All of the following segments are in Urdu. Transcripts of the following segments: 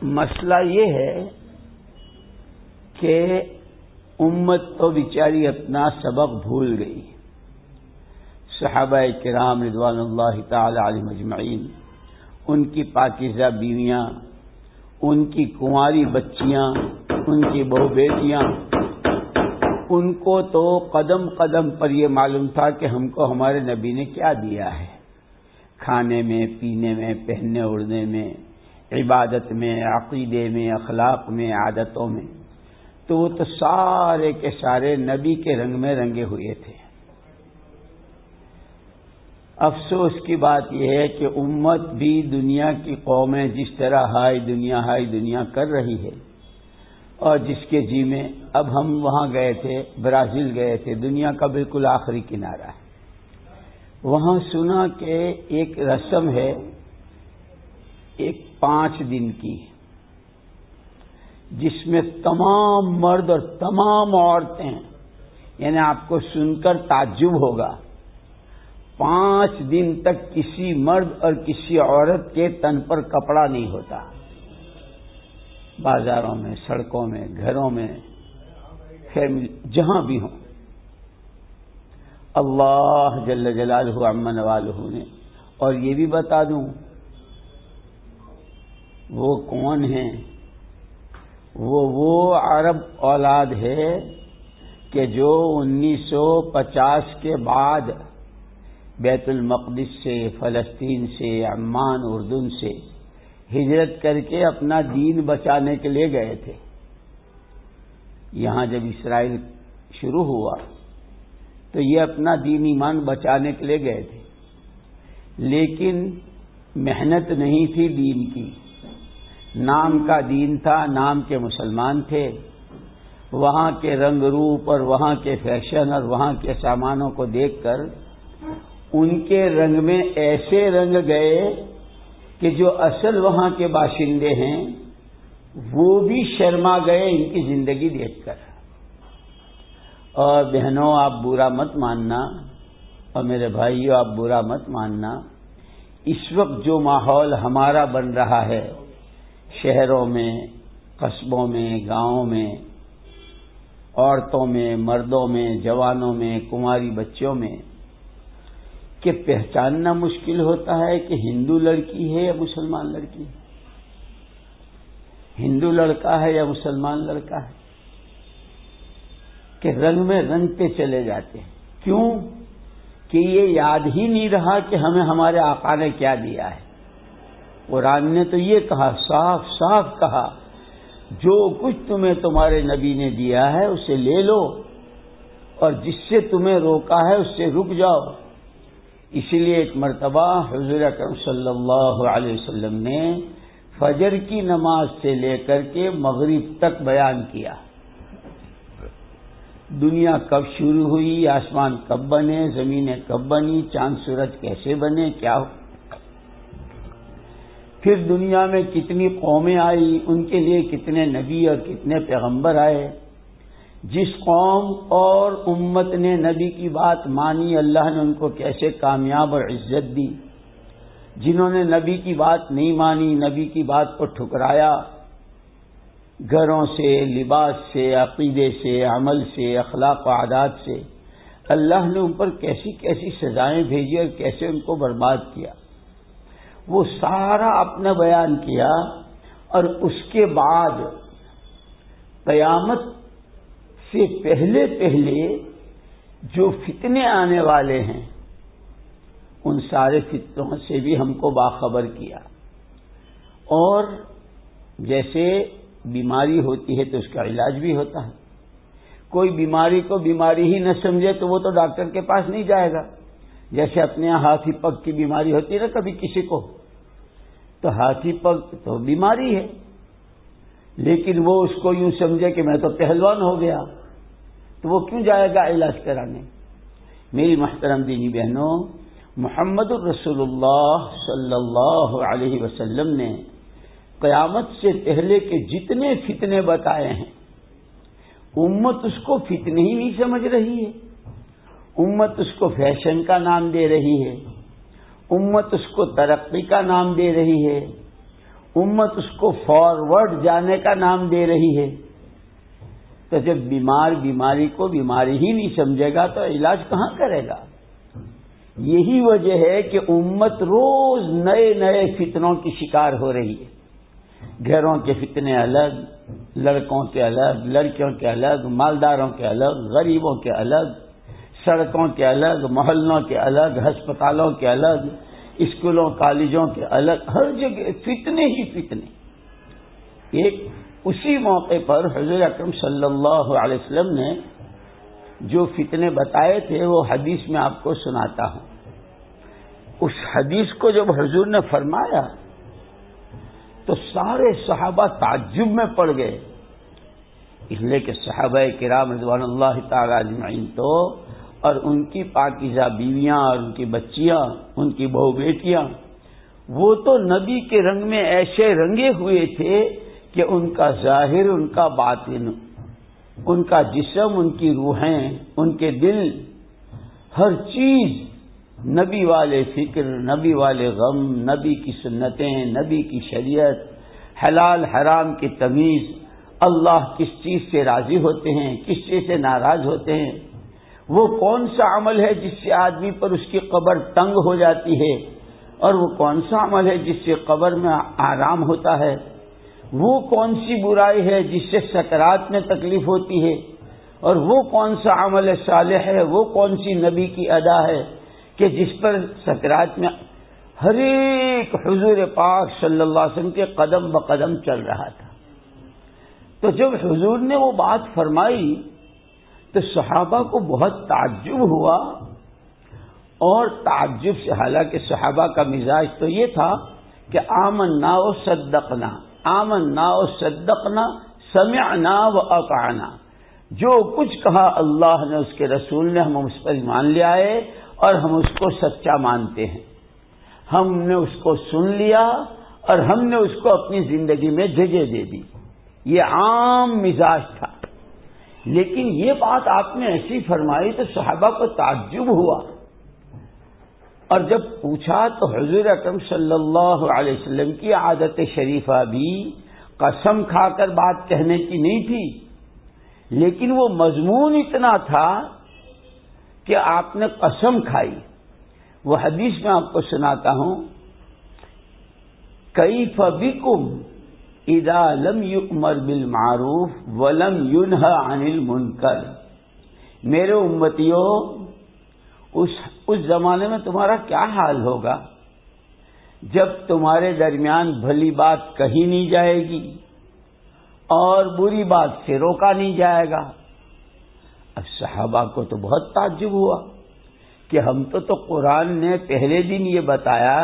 مسئلہ یہ ہے کہ امت تو بیچاری اپنا سبق بھول گئی. صحابہ کرام رضوان اللہ تعالی علیہم اجمعین، ان کی پاکیزہ بیویاں، ان کی کنواری بچیاں، ان کی بہو بیٹیاں، ان کو تو قدم قدم پر یہ معلوم تھا کہ ہم کو ہمارے نبی نے کیا دیا ہے، کھانے میں، پینے میں، پہننے اوڑھنے میں، عبادت میں، عقیدے میں، اخلاق میں، عادتوں میں. تو وہ تو سارے کے سارے نبی کے رنگ میں رنگے ہوئے تھے. افسوس کی بات یہ ہے کہ امت بھی دنیا کی قومیں جس طرح ہائی دنیا کر رہی ہے، اور جس کے جی میں اب ہم وہاں گئے تھے، برازیل گئے تھے، دنیا کا بالکل آخری کنارہ ہے. وہاں سنا کہ ایک رسم ہے، ایک 5 دن کی، جس میں تمام مرد اور تمام عورتیں، یعنی آپ کو سن کر تعجب ہوگا، 5 دن تک کسی مرد اور کسی عورت کے تن پر کپڑا نہیں ہوتا. بازاروں میں، سڑکوں میں، گھروں میں، جہاں بھی ہوں. اللہ جل جلالہ عما نوالہ نے. اور یہ بھی بتا دوں وہ کون ہیں؟ وہ عرب اولاد ہے کہ جو 1950 کے بعد بیت المقدس سے، فلسطین سے، عمان اردن سے ہجرت کر کے اپنا دین بچانے کے لیے گئے تھے. یہاں جب اسرائیل شروع ہوا تو یہ اپنا دین ایمان بچانے کے لیے گئے تھے، لیکن محنت نہیں تھی دین کی. نام کا دین تھا، نام کے مسلمان تھے. وہاں کے رنگ روپ اور وہاں کے فیشن اور وہاں کے سامانوں کو دیکھ کر ان کے رنگ میں ایسے رنگ گئے کہ جو اصل وہاں کے باشندے ہیں وہ بھی شرما گئے ان کی زندگی دیکھ کر. اور بہنوں، آپ برا مت ماننا، اور میرے بھائیوں آپ برا مت ماننا، اس وقت جو ماحول ہمارا بن رہا ہے شہروں میں، قصبوں میں، گاؤں میں، عورتوں میں، مردوں میں، جوانوں میں، کنواری بچوں میں، کہ پہچاننا مشکل ہوتا ہے کہ ہندو لڑکی ہے یا مسلمان لڑکی ہے، ہندو لڑکا ہے یا مسلمان لڑکا ہے، کہ رنگ میں رنگتے چلے جاتے ہیں. کیوں؟ کہ یہ یاد ہی نہیں رہا کہ ہمیں ہمارے آقا نے کیا دیا ہے. قرآن نے تو یہ کہا، صاف صاف کہا، جو کچھ تمہیں تمہارے نبی نے دیا ہے اسے لے لو، اور جس سے تمہیں روکا ہے اس سے رک جاؤ. اسی لیے ایک مرتبہ حضور اکرم صلی اللہ علیہ وسلم نے فجر کی نماز سے لے کر کے مغرب تک بیان کیا، دنیا کب شروع ہوئی، آسمان کب بنے، زمینیں کب بنی، چاند سورج کیسے بنے، کیا ہو، پھر دنیا میں کتنی قومیں آئی، ان کے لیے کتنے نبی اور کتنے پیغمبر آئے. جس قوم اور امت نے نبی کی بات مانی، اللہ نے ان کو کیسے کامیاب اور عزت دی. جنہوں نے نبی کی بات نہیں مانی، نبی کی بات کو ٹھکرایا، گھروں سے، لباس سے، عقیدے سے، عمل سے، اخلاق و عادات سے، اللہ نے ان پر کیسی کیسی سزائیں بھیجی اور کیسے ان کو برباد کیا. وہ سارا اپنا بیان کیا. اور اس کے بعد قیامت سے پہلے جو فتنے آنے والے ہیں ان سارے فتنوں سے بھی ہم کو باخبر کیا. اور جیسے بیماری ہوتی ہے تو اس کا علاج بھی ہوتا ہے. کوئی بیماری کو بیماری ہی نہ سمجھے تو وہ تو ڈاکٹر کے پاس نہیں جائے گا. جیسے اپنے یہاں ہاتھی پگ کی بیماری ہوتی ہے نا کبھی کسی کو، تو ہاتھی پگ تو بیماری ہے، لیکن وہ اس کو یوں سمجھے کہ میں تو پہلوان ہو گیا، تو وہ کیوں جائے گا علاج کرانے. میری محترم دینی بہنوں، محمد الرسول اللہ صلی اللہ علیہ وسلم نے قیامت سے پہلے کے جتنے فتنے بتائے ہیں، امت اس کو فتنے ہی نہیں سمجھ رہی ہے. امت اس کو فیشن کا نام دے رہی ہے، امت اس کو ترقی کا نام دے رہی ہے، امت اس کو فارورڈ جانے کا نام دے رہی ہے۔ تو جب بیمار بیماری کو بیماری ہی نہیں سمجھے گا تو علاج کہاں کرے گا؟ یہی وجہ ہے کہ امت روز نئے نئے فتنوں کی شکار ہو رہی ہے۔ گھروں کے فتنے الگ، لڑکوں کے الگ، لڑکیوں کے الگ، مالداروں کے الگ، غریبوں کے الگ، سڑکوں کے الگ، محلوں کے الگ، ہسپتالوں کے الگ، اسکولوں کالجوں کے الگ، ہر جگہ فتنے ہی فتنے۔ ایک اسی موقع پر حضور اکرم صلی اللہ علیہ وسلم نے جو فتنے بتائے تھے وہ حدیث میں آپ کو سناتا ہوں۔ اس حدیث کو جب حضور نے فرمایا تو سارے صحابہ تعجب میں پڑ گئے، اس لیے کہ صحابہ کرام رضوان اللہ تعالی اجمعین تو اور ان کی پاکیزہ بیویاں اور ان کی بچیاں، ان کی بہو بیٹیاں، وہ تو نبی کے رنگ میں ایسے رنگے ہوئے تھے کہ ان کا ظاہر، ان کا باطن، ان کا جسم، ان کی روحیں، ان کے دل، ہر چیز نبی والے فکر، نبی والے غم، نبی کی سنتیں، نبی کی شریعت، حلال حرام کی تمیز، اللہ کس چیز سے راضی ہوتے ہیں، کس چیز سے ناراض ہوتے ہیں، وہ کون سا عمل ہے جس سے آدمی پر اس کی قبر تنگ ہو جاتی ہے، اور وہ کون سا عمل ہے جس سے قبر میں آرام ہوتا ہے، وہ کون سی برائی ہے جس سے سکرات میں تکلیف ہوتی ہے، اور وہ کون سا عمل صالح ہے، وہ کون سی نبی کی ادا ہے کہ جس پر سکرات میں ہر ایک حضور پاک صلی اللہ علیہ وسلم کے قدم بقدم چل رہا تھا۔ تو جب حضور نے وہ بات فرمائی تو صحابہ کو بہت تعجب ہوا، اور تعجب سے، حالانکہ صحابہ کا مزاج تو یہ تھا کہ آمنا و صدقنا، آمنا و صدقنا، سمعنا و اطعنا، جو کچھ کہا اللہ نے، اس کے رسول نے، ہم اس پر ایمان لے آئے اور ہم اس کو سچا مانتے ہیں، ہم نے اس کو سن لیا اور ہم نے اس کو اپنی زندگی میں جگہ دے دی۔ یہ عام مزاج تھا، لیکن یہ بات آپ نے ایسی فرمائی تو صحابہ کو تعجب ہوا، اور جب پوچھا تو حضور اکرم صلی اللہ علیہ وسلم کی عادت شریفہ بھی قسم کھا کر بات کہنے کی نہیں تھی، لیکن وہ مضمون اتنا تھا کہ آپ نے قسم کھائی۔ وہ حدیث میں آپ کو سناتا ہوں، کیف بکم اذا لم یؤمر بالمعروف ولم ینہ عن المنکر، میرے امتیوں اس زمانے میں تمہارا کیا حال ہوگا جب تمہارے درمیان بھلی بات کہی نہیں جائے گی اور بری بات سے روکا نہیں جائے گا۔ اب صحابہ کو تو بہت تعجب ہوا کہ ہم تو قرآن نے پہلے دن یہ بتایا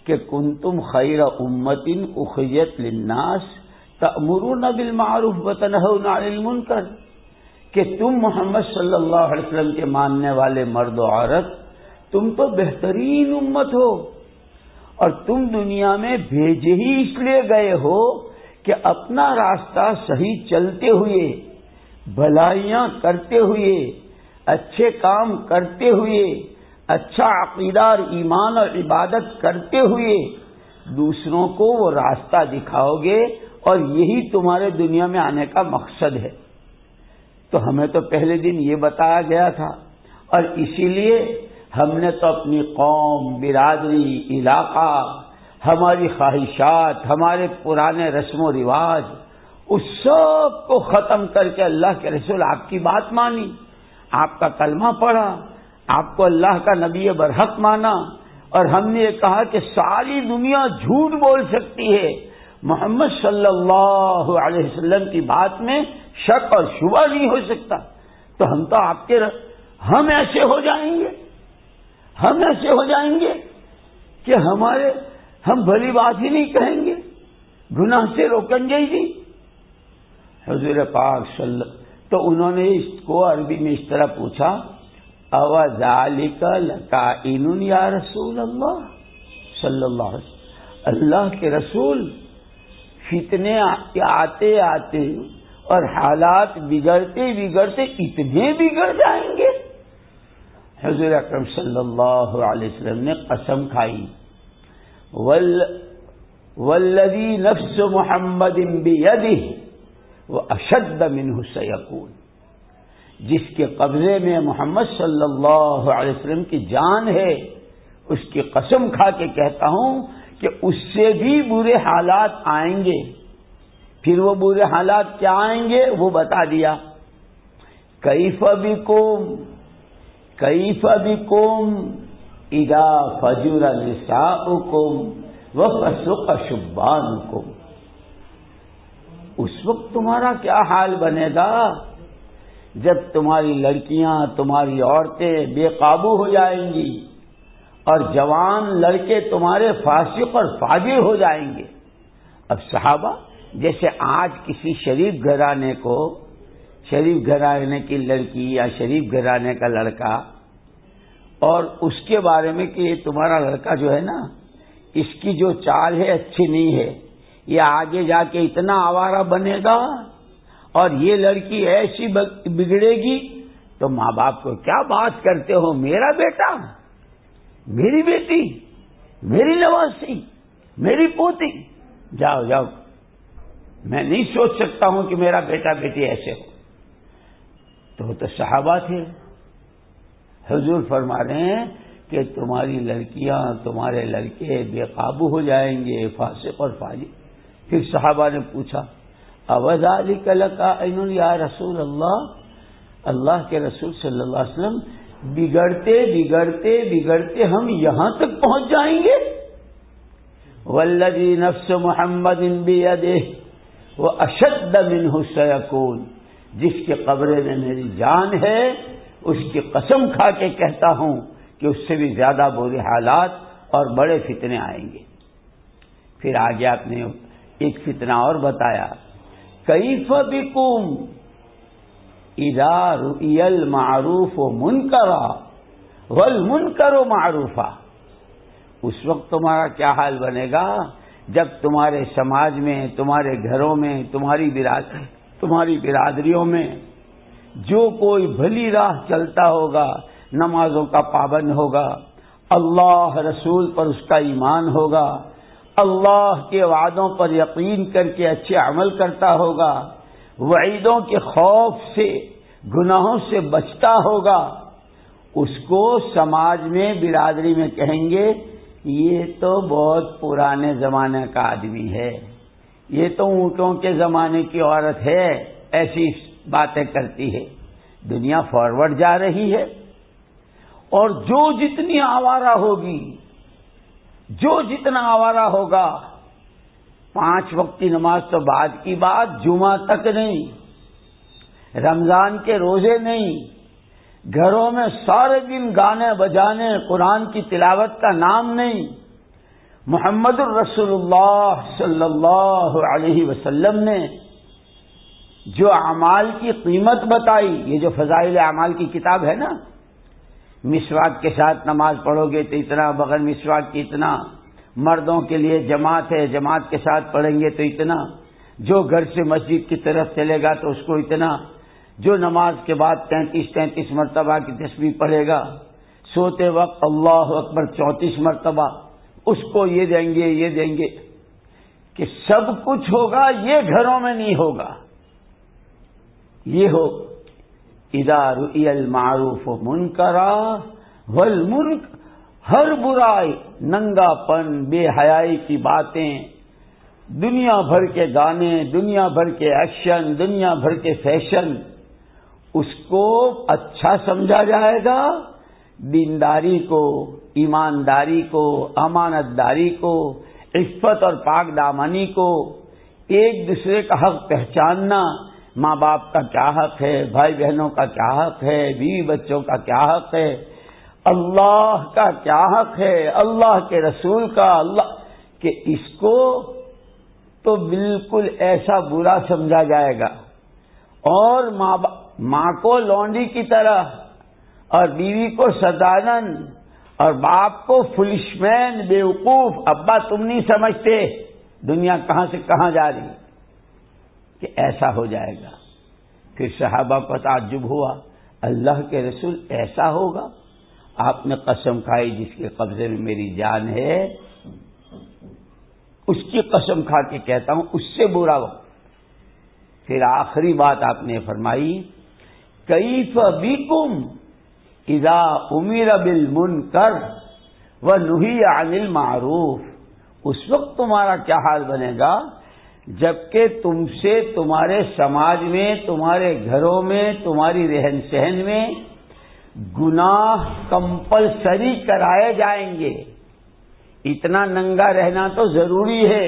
کہ کنتم خیر امت اخرجت للناس تأمرون بالمعروف وتنہون عن المنکر، کہ تم محمد صلی اللہ علیہ وسلم کے ماننے والے مرد و عورت، تم تو بہترین امت ہو، اور تم دنیا میں بھیجے ہی اس لیے گئے ہو کہ اپنا راستہ صحیح چلتے ہوئے، بھلائیاں کرتے ہوئے، اچھے کام کرتے ہوئے، اچھا عقیدہ اور ایمان اور عبادت کرتے ہوئے دوسروں کو وہ راستہ دکھاؤ گے، اور یہی تمہارے دنیا میں آنے کا مقصد ہے۔ تو ہمیں تو پہلے دن یہ بتایا گیا تھا، اور اسی لیے ہم نے تو اپنی قوم، برادری، علاقہ، ہماری خواہشات، ہمارے پرانے رسم و رواج، اس سب کو ختم کر کے اللہ کے رسول آپ کی بات مانی، آپ کا کلمہ پڑھا، آپ کو اللہ کا نبی برحق مانا، اور ہم نے یہ کہا کہ ساری دنیا جھوٹ بول سکتی ہے، محمد صلی اللہ علیہ وسلم کی بات میں شک اور شبہ نہیں ہو سکتا، تو ہم تو آپ کے ہم ایسے ہو جائیں گے، ہم ایسے ہو جائیں گے کہ ہم بھلی بات ہی نہیں کہیں گے، گناہ سے روکیں گے ہی نہیں۔ حضور پاک تو انہوں نے اس کو عربی میں اس طرح پوچھا، اوذالک لکائن یا رسول اللہ صلی اللہ علیہ وسلم، اللہ کے رسول فتنے آتے آتے اور حالات بگڑتے بگڑتے اتنے بگڑ جائیں گے؟ حضور اکرم صلی اللہ علیہ وسلم نے قسم کھائی، والذی نفس محمد بیدہ واشد منہ سیکون، جس کے قبضے میں محمد صلی اللہ علیہ وسلم کی جان ہے، اس کی قسم کھا کے کہتا ہوں کہ اس سے بھی برے حالات آئیں گے۔ پھر وہ برے حالات کیا آئیں گے وہ بتا دیا، کیف بکم اذا فجر نساؤکم وفسق شبانکم، اس وقت تمہارا کیا حال بنے گا جب تمہاری لڑکیاں، تمہاری عورتیں بے قابو ہو جائیں گی اور جوان لڑکے تمہارے فاسق اور فاجر ہو جائیں گے۔ اب صحابہ جیسے آج کسی شریف گھرانے کو، شریف گھرانے کی لڑکی یا شریف گھرانے کا لڑکا، اور اس کے بارے میں کہ یہ تمہارا لڑکا جو ہے نا، اس کی جو چال ہے اچھی نہیں ہے، یہ آگے جا کے اتنا آوارہ بنے گا اور یہ لڑکی ایسی بگڑے گی، تو ماں باپ کو کیا بات کرتے ہو، میرا بیٹا، میری بیٹی، میری نواسی، میری پوتی، جاؤ جاؤ، میں نہیں سوچ سکتا ہوں کہ میرا بیٹا بیٹی ایسے ہو۔ تو صحابہ تھے۔ حضور فرما رہے ہیں کہ تمہاری لڑکیاں، تمہارے لڑکے بے قابو ہو جائیں گے، فاسق اور فاجر۔ پھر صحابہ نے پوچھا اوذالک لک عین یا رسول اللہ، اللہ کے رسول صلی اللہ علیہ وسلم، بگڑتے بگڑتے بگڑتے ہم یہاں تک پہنچ جائیں گے؟ والذی نفس محمد بیدہ واشد منہ سیکون، جس کے قبرے میں میری جان ہے، اس کی قسم کھا کے کہتا ہوں کہ اس سے بھی زیادہ برے حالات اور بڑے فتنے آئیں گے۔ پھر آگے آپ نے ایک فتنہ اور بتایا، کیف بکم اذا رؤی المعروف منکرا والمنکر معروفا، اس وقت تمہارا کیا حال بنے گا جب تمہارے سماج میں، تمہارے گھروں میں، تمہاری برادریوں میں جو کوئی بھلی راہ چلتا ہوگا، نمازوں کا پابند ہوگا، اللہ رسول پر اس کا ایمان ہوگا، اللہ کے وعدوں پر یقین کر کے اچھے عمل کرتا ہوگا، وعیدوں کے خوف سے، گناہوں سے بچتا ہوگا، اس کو سماج میں، برادری میں کہیں گے یہ تو بہت پرانے زمانے کا آدمی ہے، یہ تو اونٹوں کے زمانے کی عورت ہے، ایسی باتیں کرتی ہے۔ دنیا فارورڈ جا رہی ہے، اور جو جتنی آوارہ ہوگی، جو جتنا آوارہ ہوگا، 5 وقت کی نماز تو بعد کی بات، جمعہ تک نہیں، رمضان کے روزے نہیں، گھروں میں سارے دن گانے بجانے، قرآن کی تلاوت کا نام نہیں۔ محمد الرسول اللہ صلی اللہ علیہ وسلم نے جو اعمال کی قیمت بتائی، یہ جو فضائل اعمال کی کتاب ہے نا، مسواک کے ساتھ نماز پڑھو گے تو اتنا، بغیر مسواک کی اتنا، مردوں کے لیے جماعت ہے، جماعت کے ساتھ پڑھیں گے تو اتنا، جو گھر سے مسجد کی طرف چلے گا تو اس کو اتنا، جو نماز کے بعد 33 مرتبہ کی تسبیح پڑھے گا، سوتے وقت اللہ اکبر 34 مرتبہ، اس کو یہ دیں گے، یہ دیں گے، کہ سب کچھ ہوگا، یہ گھروں میں نہیں ہوگا۔ یہ ہو اذا رؤی المعروف منکرا والمنکر، ہر برائی، ننگا پن، بے حیائی کی باتیں، دنیا بھر کے گانے، دنیا بھر کے ایکشن، دنیا بھر کے فیشن، اس کو اچھا سمجھا جائے گا۔ دینداری کو، ایمانداری کو، امانت داری کو، عفت اور پاک دامنی کو، ایک دوسرے کا حق پہچاننا، ماں باپ کا کیا حق ہے، بھائی بہنوں کا کیا حق ہے، بیوی بچوں کا کیا حق ہے، اللہ کا کیا حق ہے، اللہ کے رسول کا، اللہ کہ اس کو تو بالکل ایسا برا سمجھا جائے گا، اور ماں کو لونڈی کی طرح، اور بیوی کو سدانن، اور باپ کو فلش مین، بیوقوف، ابا تم نہیں سمجھتے دنیا کہاں سے کہاں جا رہی، کہ ایسا ہو جائے گا۔ پھر صحابہ کو تعجب ہوا، اللہ کے رسول ایسا ہوگا؟ آپ نے قسم کھائی جس کے قبضے میں میری جان ہے، اس کی قسم کھا کے کہتا ہوں اس سے برا وقت۔ پھر آخری بات آپ نے فرمائی کیف بکم اذا امر بالمنکر ونہی عن المعروف، اس وقت تمہارا کیا حال بنے گا جبکہ تم سے تمہارے سماج میں، تمہارے گھروں میں، تمہاری رہن سہن میں گناہ کمپلسری کرائے جائیں گے۔ اتنا ننگا رہنا تو ضروری ہے،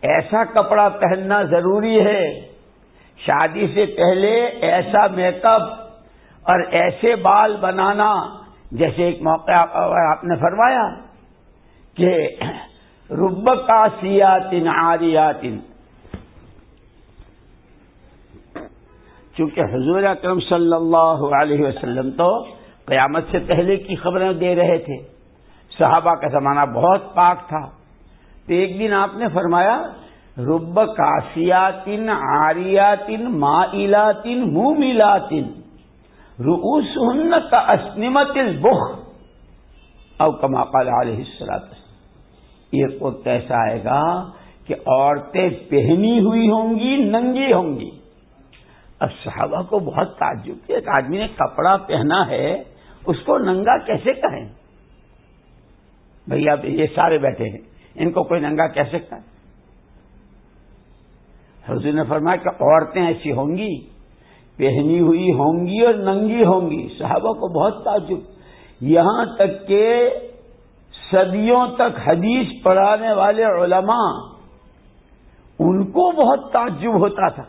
ایسا کپڑا پہننا ضروری ہے، شادی سے پہلے ایسا میک اپ اور ایسے بال بنانا، جیسے ایک موقع آپ نے فرمایا کہ رب کاسیات عاریات، چونکہ حضور اکرم صلی اللہ علیہ وسلم تو قیامت سے پہلے کی خبریں دے رہے تھے، صحابہ کا زمانہ بہت پاک تھا، تو ایک دن آپ نے فرمایا رب کاسیات عاریات مائلات موملات رؤوسہن کاسنمۃ البخت او کما قال علیہ الصلوۃ والسلام۔ ایک وقت ایسا آئے گا کہ عورتیں پہنی ہوئی ہوں گی، ننگی ہوں گی۔ اب صحابہ کو بہت تعجب کہ ایک آدمی نے کپڑا پہنا ہے اس کو ننگا کیسے کہیں؟ بھئی اب یہ سارے بیٹھے ہیں، ان کو کوئی ننگا کہہ سکتا ہے؟ حضور نے فرمایا کہ عورتیں ایسی ہوں گی، پہنی ہوئی ہوں گی اور ننگی ہوں گی۔ صحابہ کو بہت تعجب، یہاں تک کہ صدیوں تک حدیث پڑھانے والے علماء ان کو بہت تعجب ہوتا تھا،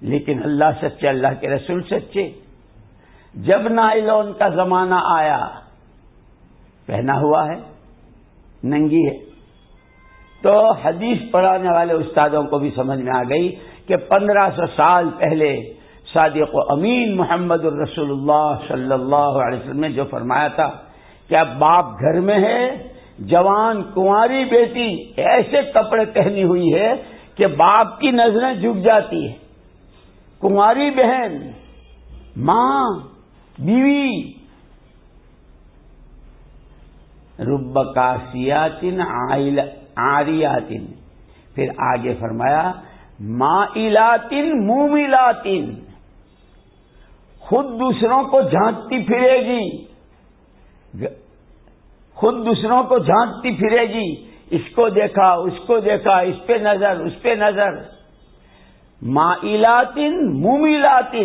لیکن اللہ سچے، اللہ کے رسول سچے۔ جب نائلون کا زمانہ آیا، پہنا ہوا ہے، ننگی ہے، تو حدیث پڑھانے والے استادوں کو بھی سمجھ میں آ گئی کہ 1500 سال پہلے صادق و امین محمد الرسول اللہ صلی اللہ علیہ وسلم نے جو فرمایا تھا کہ اب باپ گھر میں ہے، جوان کنواری بیٹی ایسے کپڑے پہنی ہوئی ہے کہ باپ کی نظریں جھک جاتی ہے، کنواری بہن، ماں، بیوی، رب کاسیات عاریات، پھر آگے فرمایا مائلات موملات، خود دوسروں کو جھانکتی پھرے گی، خود دوسروں کو جھانکتی پھرے گی، اس کو دیکھا، اس کو دیکھا، اس پہ نظر، اس پہ نظر، مائلات موملات،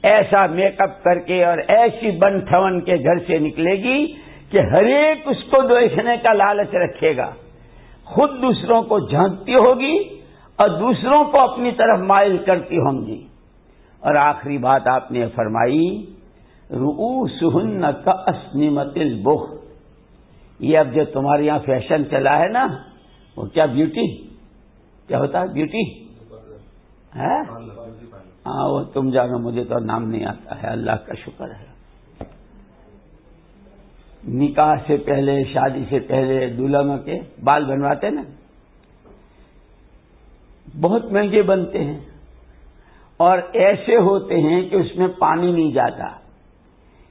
ایسا میک اپ کر کے اور ایسی بن ٹھون کے گھر سے نکلے گی کہ ہر ایک اس کو دیکھنے کا لالچ رکھے گا، خود دوسروں کو جھانکتی ہوگی اور دوسروں کو اپنی طرف مائل کرتی ہوں گی۔ اور آخری بات آپ نے فرمائی رؤوسہن کاسنمۃ البخت، یہ اب جو تمہارے یہاں فیشن چلا ہے نا، وہ کیا بیوٹی، کیا ہوتا ہے بیوٹی ہے؟ ہاں وہ تم جانو، مجھے تو نام نہیں آتا ہے، اللہ کا شکر ہے۔ نکاح سے پہلے، شادی سے پہلے دلہنوں کے بال بنواتے نا، بہت مہنگے بنتے ہیں اور ایسے ہوتے ہیں کہ اس میں پانی نہیں جاتا،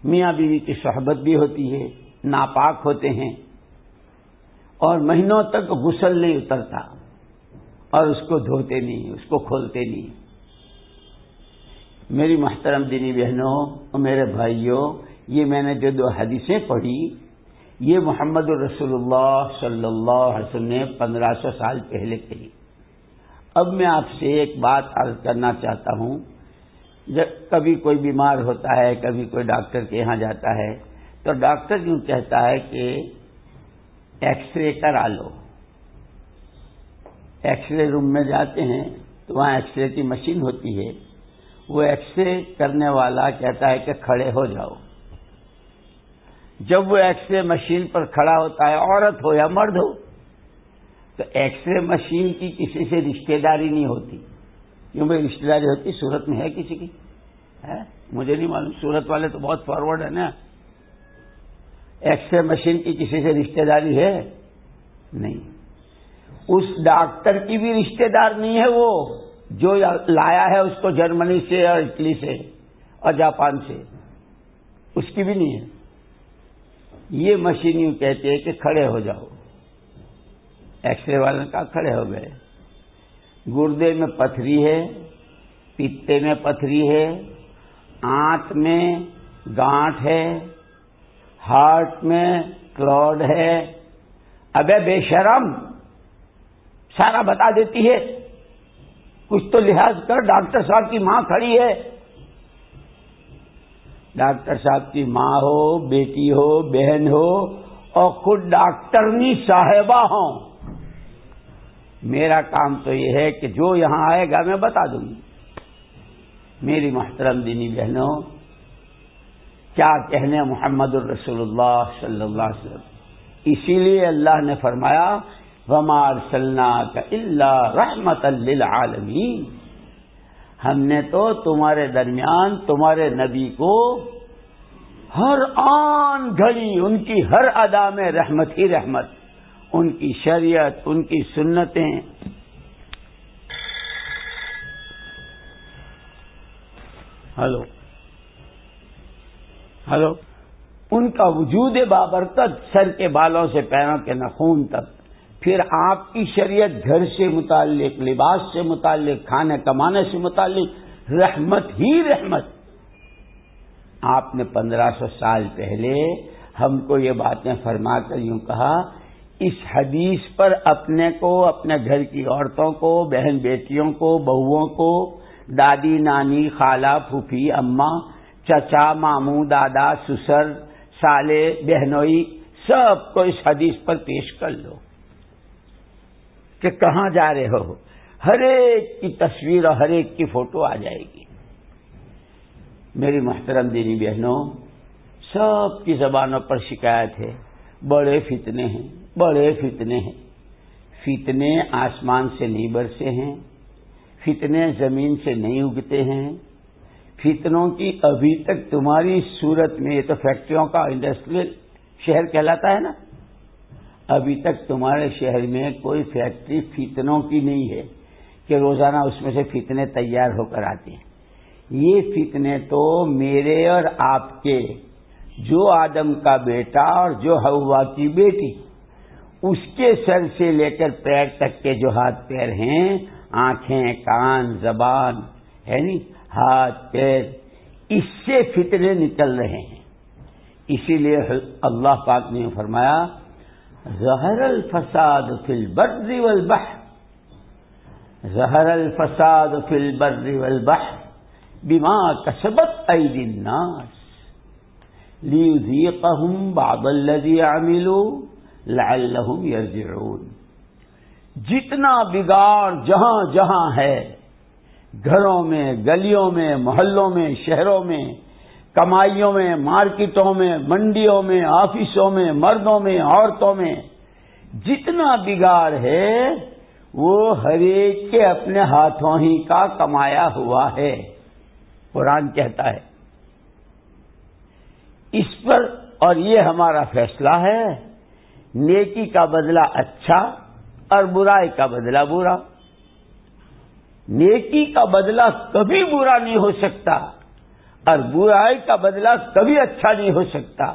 میاں بیوی کی صحبت بھی ہوتی ہے، ناپاک ہوتے ہیں اور مہینوں تک غسل نہیں اترتا اور اس کو دھوتے نہیں، اس کو کھولتے نہیں۔ میری محترم دینی بہنوں اور میرے بھائیوں، یہ میں نے جو 2 حدیثیں پڑھی، یہ محمد الرسول اللہ صلی اللہ علیہ وسلم نے 1500 سال پہلے کہی۔ اب میں آپ سے ایک بات عرض کرنا چاہتا ہوں، جب کبھی کوئی بیمار ہوتا ہے، کبھی کوئی ڈاکٹر کے یہاں جاتا ہے، تو ڈاکٹر یوں کہتا ہے کہ ایکس رے کرا لو۔ ایکس رے روم میں جاتے ہیں تو وہاں ایکس رے کی مشین ہوتی ہے، وہ ایکس رے کرنے والا کہتا ہے کہ کھڑے ہو جاؤ۔ جب وہ ایکس رے مشین پر کھڑا ہوتا ہے، عورت ہو یا مرد ہو، تو ایکس رے مشین کی کسی سے رشتہ داری نہیں ہوتی۔ کیوں بھائی رشتہ داری ہوتی؟ صورت میں ہے کسی کی؟ ہے؟ مجھے نہیں معلوم، صورت والے تو بہت فارورڈ ہے نا۔ ایکس رے مشین کی کسی سے رشتہ داری ہے؟ نہیں۔ اس ڈاکٹر کی بھی رشتہ دار نہیں ہے، وہ جو لایا ہے اس کو جرمنی سے اور اٹلی سے اور جاپان سے، اس کی بھی نہیں ہے۔ یہ مشین یوں کہتی ہے کہ کھڑے ہو جاؤ۔ ایکس رے والوں کا کھڑے ہو گئے. گردے میں پتھری ہے، پتے میں پتھری ہے، آنت میں گانٹھ ہے، ہارٹ میں کلوڈ ہے. ابے بے شرم، سارا بتا دیتی ہے. کچھ تو لحاظ کر، ڈاکٹر صاحب کی ماں کھڑی ہے. ڈاکٹر صاحب کی ماں ہو، بیٹی ہو، بہن ہو، اور خود ڈاکٹرنی صاحبہ ہوں. میرا کام تو یہ ہے کہ جو یہاں آئے گا میں بتا دوں گی. میری محترم دینی بہنوں، کیا کہنے محمد الرسول اللہ صلی اللہ علیہ وسلم. اسی لیے اللہ نے فرمایا وَمَا أَرْسَلْنَاكَ إِلَّا رَحْمَةً لِّلْعَالَمِينَ. ہم نے تو تمہارے درمیان تمہارے نبی کو ہر آن گھڑی ان کی ہر ادا میں رحمت ہی رحمت، ان کی شریعت، ان کی سنتیں. ہلو ان کا وجود بابرکت، سر کے بالوں سے پیروں کے ناخن تک. پھر آپ کی شریعت گھر سے متعلق، لباس سے متعلق، کھانے کمانے سے متعلق رحمت ہی رحمت. آپ نے 1500 سال پہلے ہم کو یہ باتیں فرما کر یوں کہا، اس حدیث پر اپنے کو، اپنے گھر کی عورتوں کو، بہن بیٹیوں کو، بہوؤں کو، دادی نانی، خالہ پھوپھی اماں، چچا ماموں، دادا سسر، سالے بہنوئی، سب کو اس حدیث پر پیش کر لو کہ کہاں جا رہے ہو. ہر ایک کی تصویر اور ہر ایک کی فوٹو آ جائے گی. میری محترم دینی بہنوں، سب کی زبانوں پر شکایت ہے، بڑے فتنے ہیں، بڑے فتنے ہیں. فتنے آسمان سے نہیں برسے ہیں، فتنے زمین سے نہیں اگتے ہیں. فتنوں کی ابھی تک تمہاری صورت میں، یہ تو فیکٹریوں کا انڈسٹریل شہر کہلاتا ہے نا، ابھی تک تمہارے شہر میں کوئی فیکٹری فتنوں کی نہیں ہے کہ روزانہ اس میں سے فتنے تیار ہو کر آتے ہیں. یہ فتنے تو میرے اور آپ کے، جو آدم کا بیٹا اور جو حوا کی بیٹی، اس کے سر سے لے کر پیر تک کے جو ہاتھ پیر ہیں، آنکھیں، کان، زبان ہے نہیں، ہاتھ پیر، اس سے فتنے نکل رہے ہیں. اسی لیے اللہ پاک نے فرمایا ظہر الفساد فی البر والبحر، ظہر الفساد فی البر والبحر بما کسبت ایدی الناس لیذیقہم بعض الذی عملوا لعلہم یرجعون. جتنا بگاڑ جہاں جہاں ہے، گھروں میں، گلیوں میں، محلوں میں، شہروں میں، کمائیوں میں، مارکیٹوں میں، منڈیوں میں، آفسوں میں، مردوں میں، عورتوں میں، جتنا بگاڑ ہے وہ ہر ایک کے اپنے ہاتھوں ہی کا کمایا ہوا ہے. قرآن کہتا ہے اس پر، اور یہ ہمارا فیصلہ ہے، نیکی کا بدلہ اچھا اور برائی کا بدلہ برا. نیکی کا بدلہ کبھی برا نہیں ہو سکتا اور برائی کا بدلہ کبھی اچھا نہیں ہو سکتا.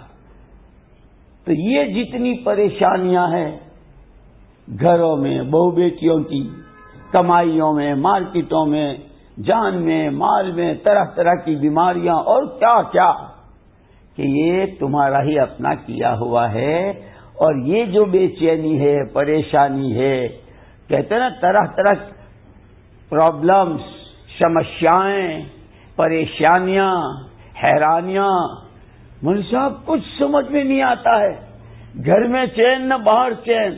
تو یہ جتنی پریشانیاں ہیں گھروں میں، بہو بیٹیوں کی، کمائیوں میں، مارکیٹوں میں، جان میں، مال میں، طرح طرح کی بیماریاں اور کیا کیا، کہ یہ تمہارا ہی اپنا کیا ہوا ہے. اور یہ جو بے چینی ہے، پریشانی ہے، کہتے ہیں نا طرح طرح پرابلمز، سمسیائیں، پریشانیاں، حیرانیاں، مول صاحب کچھ سمجھ میں نہیں آتا ہے. گھر میں چین نہ باہر چین،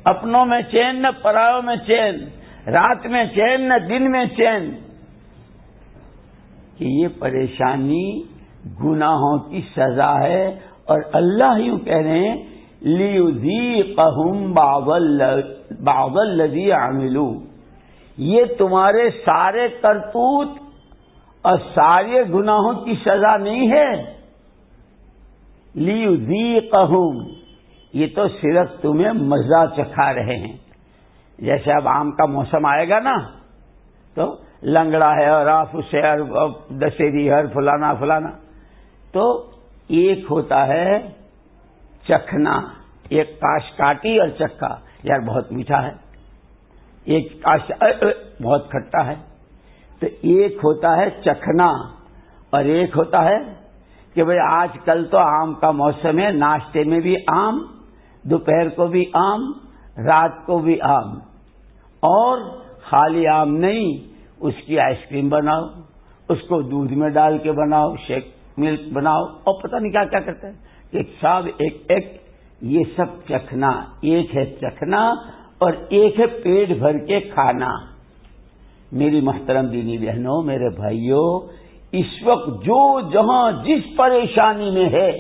اپنوں میں چین نہ پرایوں میں چین، رات میں چین نہ دن میں چین. کہ یہ پریشانی گناہوں کی سزا ہے. اور اللہ یوں کہہ رہے ہیں لیذیقہم بعض الذی عملوا، یہ تمہارے سارے کرتوت اور سارے گناہوں کی سزا نہیں ہے. لیذیقہم، یہ تو صرف تمہیں مزہ چکھا رہے ہیں. جیسے اب آم کا موسم آئے گا نا تو لنگڑا ہے اور آفس ہے اور دشہری ہے فلانا فلانا. تو ایک ہوتا ہے چکھنا، ایک کاش کاٹی اور چکھا، یار بہت میٹھا ہے، ایک بہت کھٹا ہے. تو ایک ہوتا ہے چکھنا اور ایک ہوتا ہے کہ بھئی آج کل تو آم کا موسم ہے، ناشتے میں بھی آم، دوپہر کو بھی آم، رات کو بھی آم. اور خالی آم نہیں، اس کی آئس کریم بناؤ، اس کو دودھ میں ڈال کے بناؤ، شیک ملک بناؤ، اور پتہ نہیں کیا کیا کرتے ہیں. ایک سب ایک یہ سب چکھنا. ایک ہے چکھنا اور ایک ہے پیٹ بھر کے کھانا. میری محترم دینی بہنوں، میرے بھائیوں، اس وقت جو جہاں جس پریشانی میں ہے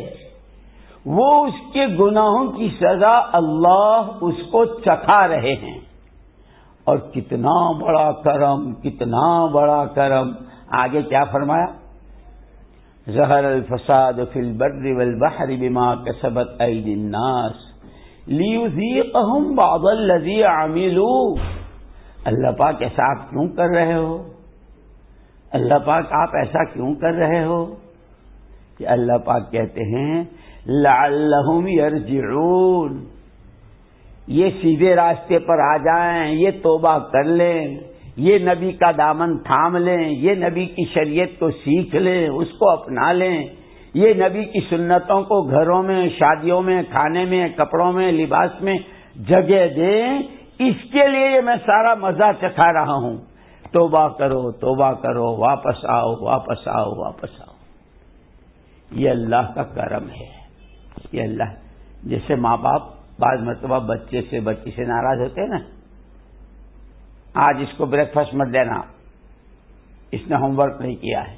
وہ اس کے گناہوں کی سزا اللہ اس کو چکھا رہے ہیں. اور کتنا بڑا کرم، کتنا بڑا کرم. آگے کیا فرمایا؟ ظہر الفساد فی البر والبحر بما کسبت ایدی الناس لیذیقہم بعض الذی عملوا. اللہ پاک ایسا آپ کیوں کر رہے ہو؟ اللہ پاک آپ ایسا کیوں کر رہے ہو؟ کہ اللہ پاک کہتے ہیں لعلہم یرجعون، یہ سیدھے راستے پر آ جائیں، یہ توبہ کر لیں، یہ نبی کا دامن تھام لیں، یہ نبی کی شریعت کو سیکھ لیں، اس کو اپنا لیں، یہ نبی کی سنتوں کو گھروں میں، شادیوں میں، کھانے میں، کپڑوں میں، لباس میں جگہ دیں. اس کے لیے میں سارا مزہ چکھا رہا ہوں. توبہ کرو، توبہ کرو، واپس آؤ، واپس آؤ، واپس آؤ. یہ اللہ کا کرم ہے. یہ اللہ، جیسے ماں باپ بعض مرتبہ بچی سے ناراض ہوتے ہیں نا، آج اس کو بریک فاسٹ مت دینا، اس نے ہوم ورک نہیں کیا ہے،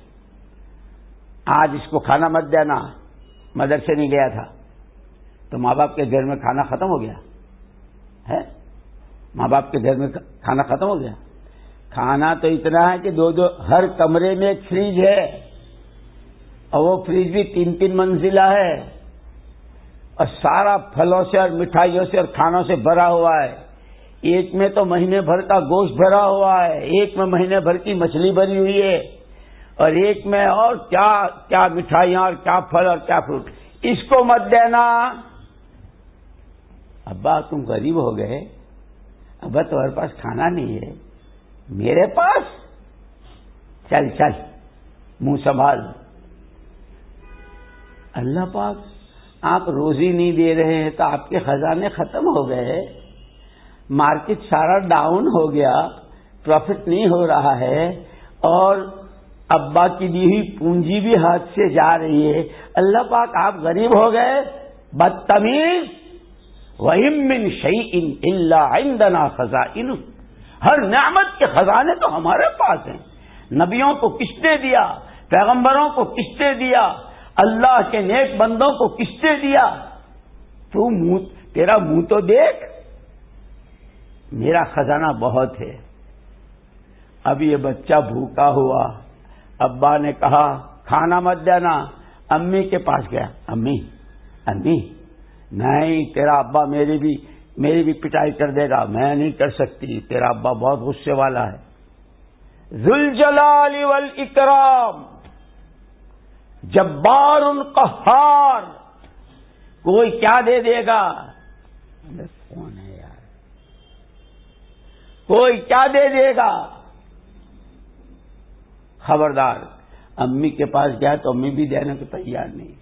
آج اس کو کھانا مت دینا، مدرسے نہیں گیا تھا. تو ماں باپ کے گھر میں کھانا ختم ہو گیا ہے؟ ماں باپ کے گھر میں کھانا ختم ہو گیا؟ کھانا تو اتنا ہے کہ دو ہر کمرے میں ایک فریج ہے، اور وہ فریج بھی 3 منزلہ ہے، اور سارا پھلوں سے اور مٹھائیوں سے اور کھانوں سے بھرا ہوا ہے. ایک میں تو مہینے بھر کا گوشت بھرا ہوا ہے، ایک میں مہینے بھر کی مچھلی بھری ہوئی ہے، اور ایک میں اور کیا کیا مٹھائیاں اور کیا پھل اور کیا فروٹ. اس کو مت دینا. ابا تم غریب ہو گئے، ابا تمہارے پاس کھانا نہیں ہے، میرے پاس، چل چل منہ سنبھال. اللہ پاک آپ روزی نہیں دے رہے ہیں تو آپ کے خزانے ختم ہو گئے، مارکیٹ سارا ڈاؤن ہو گیا، پروفٹ نہیں ہو رہا ہے، اور ابا کی دی ہوئی پونجی بھی ہاتھ سے جا رہی ہے. اللہ پاک آپ غریب ہو گئے، بدتمیز. وَإِن مِّن شَيْءٍ إِلَّا عِندَنَا خَزَائِنُهُ، ہر نعمت کے خزانے تو ہمارے پاس ہیں. نبیوں کو کس نے دیا؟ پیغمبروں کو کس نے دیا؟ اللہ کے نیک بندوں کو کس نے دیا؟ تیرا منہ تو دیکھ. میرا خزانہ بہت ہے. اب یہ بچہ بھوکا ہوا، ابا نے کہا کھانا مت دینا. امی کے پاس گیا، امی نہیں، تیرا ابا میری بھی پٹائی کر دے گا، میں نہیں کر سکتی، تیرا ابا بہت غصے والا ہے. ذوالجلال والاکرام، جبار قہار، کوئی کیا دے دے گا؟ کون ہے یار؟ کوئی کیا دے دے گا؟ خبردار. امی کے پاس گیا تو امی بھی دینے کو تیار نہیں.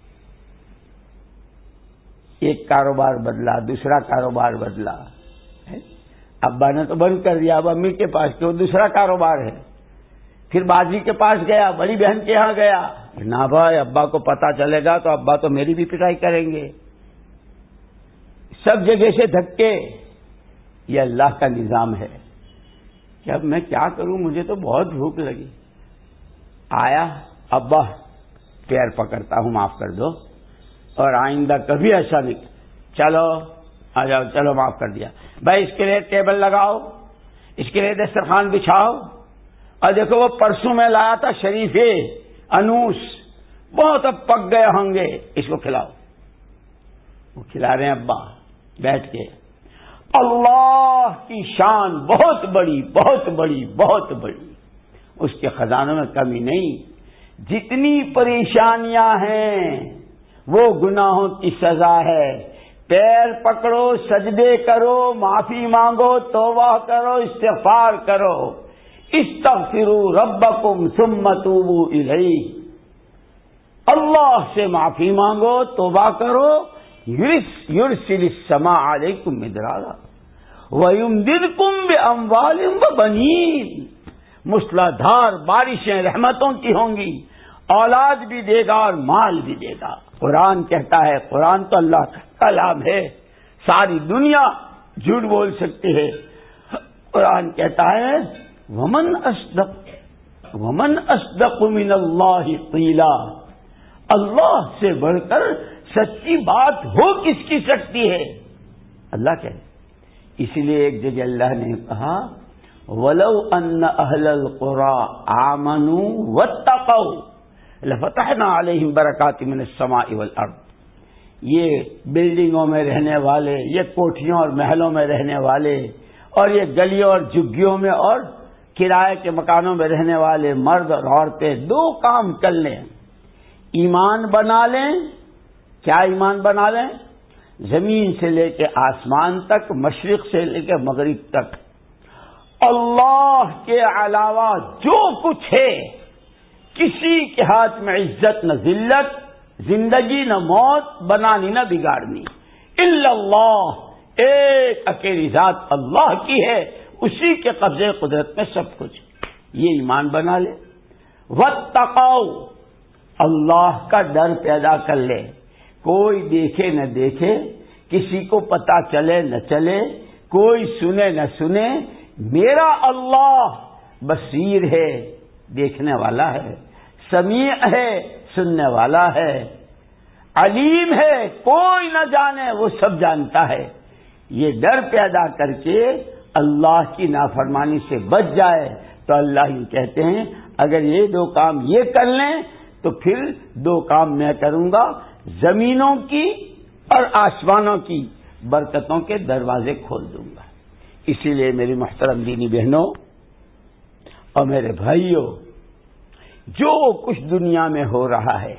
ایک کاروبار بدلا، دوسرا کاروبار بدلا. ابا نے تو بند کر دیا، اب امی کے پاس کیوں؟ دوسرا کاروبار ہے. پھر باجی کے پاس گیا، بڑی بہن کے یہاں گیا. نہ بھائی، ابا کو پتا چلے گا تو ابا تو میری بھی پٹائی کریں گے. سب جگہ سے دھکے. یہ اللہ کا نظام ہے کہ اب میں کیا کروں، مجھے تو بہت بھوک لگی. آیا، ابا پیر پکڑتا ہوں، معاف کر دو، اور آئندہ کبھی ایسا نہیں. چلو آ جاؤ، چلو معاف کر دیا. بھائی اس کے لیے ٹیبل لگاؤ، اس کے لیے دسترخوان بچھاؤ. اور دیکھو وہ پرسوں میں لایا تھا شریفے انوس، بہت اب پک گئے ہوں گے، اس کو کھلاؤ. وہ کھلا رہے ہیں ابا بیٹھ کے. اللہ کی شان بہت بڑی، بہت بڑی، بہت بڑی. اس کے خزانوں میں کمی نہیں. جتنی پریشانیاں ہیں وہ گناہوں کی سزا ہے. پیر پکڑو، سجدے کرو، معافی مانگو، توبہ کرو، استغفار کرو. استغفروا ربکم ثم توبوا الیہ. اللہ سے معافی مانگو، توبہ کرو. یرسل السماء علیکم مدرارا ویمددکم باموال وبنین. موسلادھار بارشیں رحمتوں کی ہوں گی، اولاد بھی دے گا اور مال بھی دے گا. قرآن کہتا ہے، قرآن تو اللہ کا کلام ہے، ساری دنیا جھوٹ بول سکتی ہے. قرآن کہتا ہے ومن اصدق من اللہ قیلا. اللہ سے بڑھ کر سچی بات ہو کس کی سکتی ہے؟ اللہ کہے. اسی لیے ایک جگہ اللہ نے کہا وَلَوْ أَنَّ أَهْلَ الْقُرَىٰ آمَنُوا وَاتَّقَوْا لَفَتَحْنَا عَلَيْهِمْ بَرَكَاتٍ مِّنَ السَّمَاءِ وَالْأَرْضِ. یہ بلڈنگوں میں رہنے والے، یہ کوٹھیوں اور محلوں میں رہنے والے، اور یہ گلیوں اور جھگیوں میں اور کرائے کے مکانوں میں رہنے والے مرد اور عورتیں دو کام کر لیں. ایمان بنا لیں. کیا ایمان بنا لیں؟ زمین سے لے کے آسمان تک، مشرق سے لے کے مغرب تک اللہ کے علاوہ جو کچھ ہے، کسی کے ہاتھ میں عزت نہ ذلت، زندگی نہ موت، بنانی نہ بگاڑنی. الا اللہ، ایک اکیلی ذات اللہ کی ہے، اسی کے قبضے قدرت میں سب کچھ. یہ ایمان بنا لے. واتقوا، اللہ کا ڈر پیدا کر لے. کوئی دیکھے نہ دیکھے، کسی کو پتا چلے نہ چلے، کوئی سنے نہ سنے، میرا اللہ بصیر ہے، دیکھنے والا ہے، سمیع ہے، سننے والا ہے، علیم ہے، کوئی نہ جانے وہ سب جانتا ہے. یہ ڈر پیدا کر کے اللہ کی نافرمانی سے بچ جائے تو اللہ ہی کہتے ہیں اگر یہ دو کام یہ کر لیں تو پھر دو کام میں کروں گا، زمینوں کی اور آسمانوں کی برکتوں کے دروازے کھول دوں گا. اسی لیے میری محترم دینی بہنوں اور میرے بھائیوں، جو کچھ دنیا میں ہو رہا ہے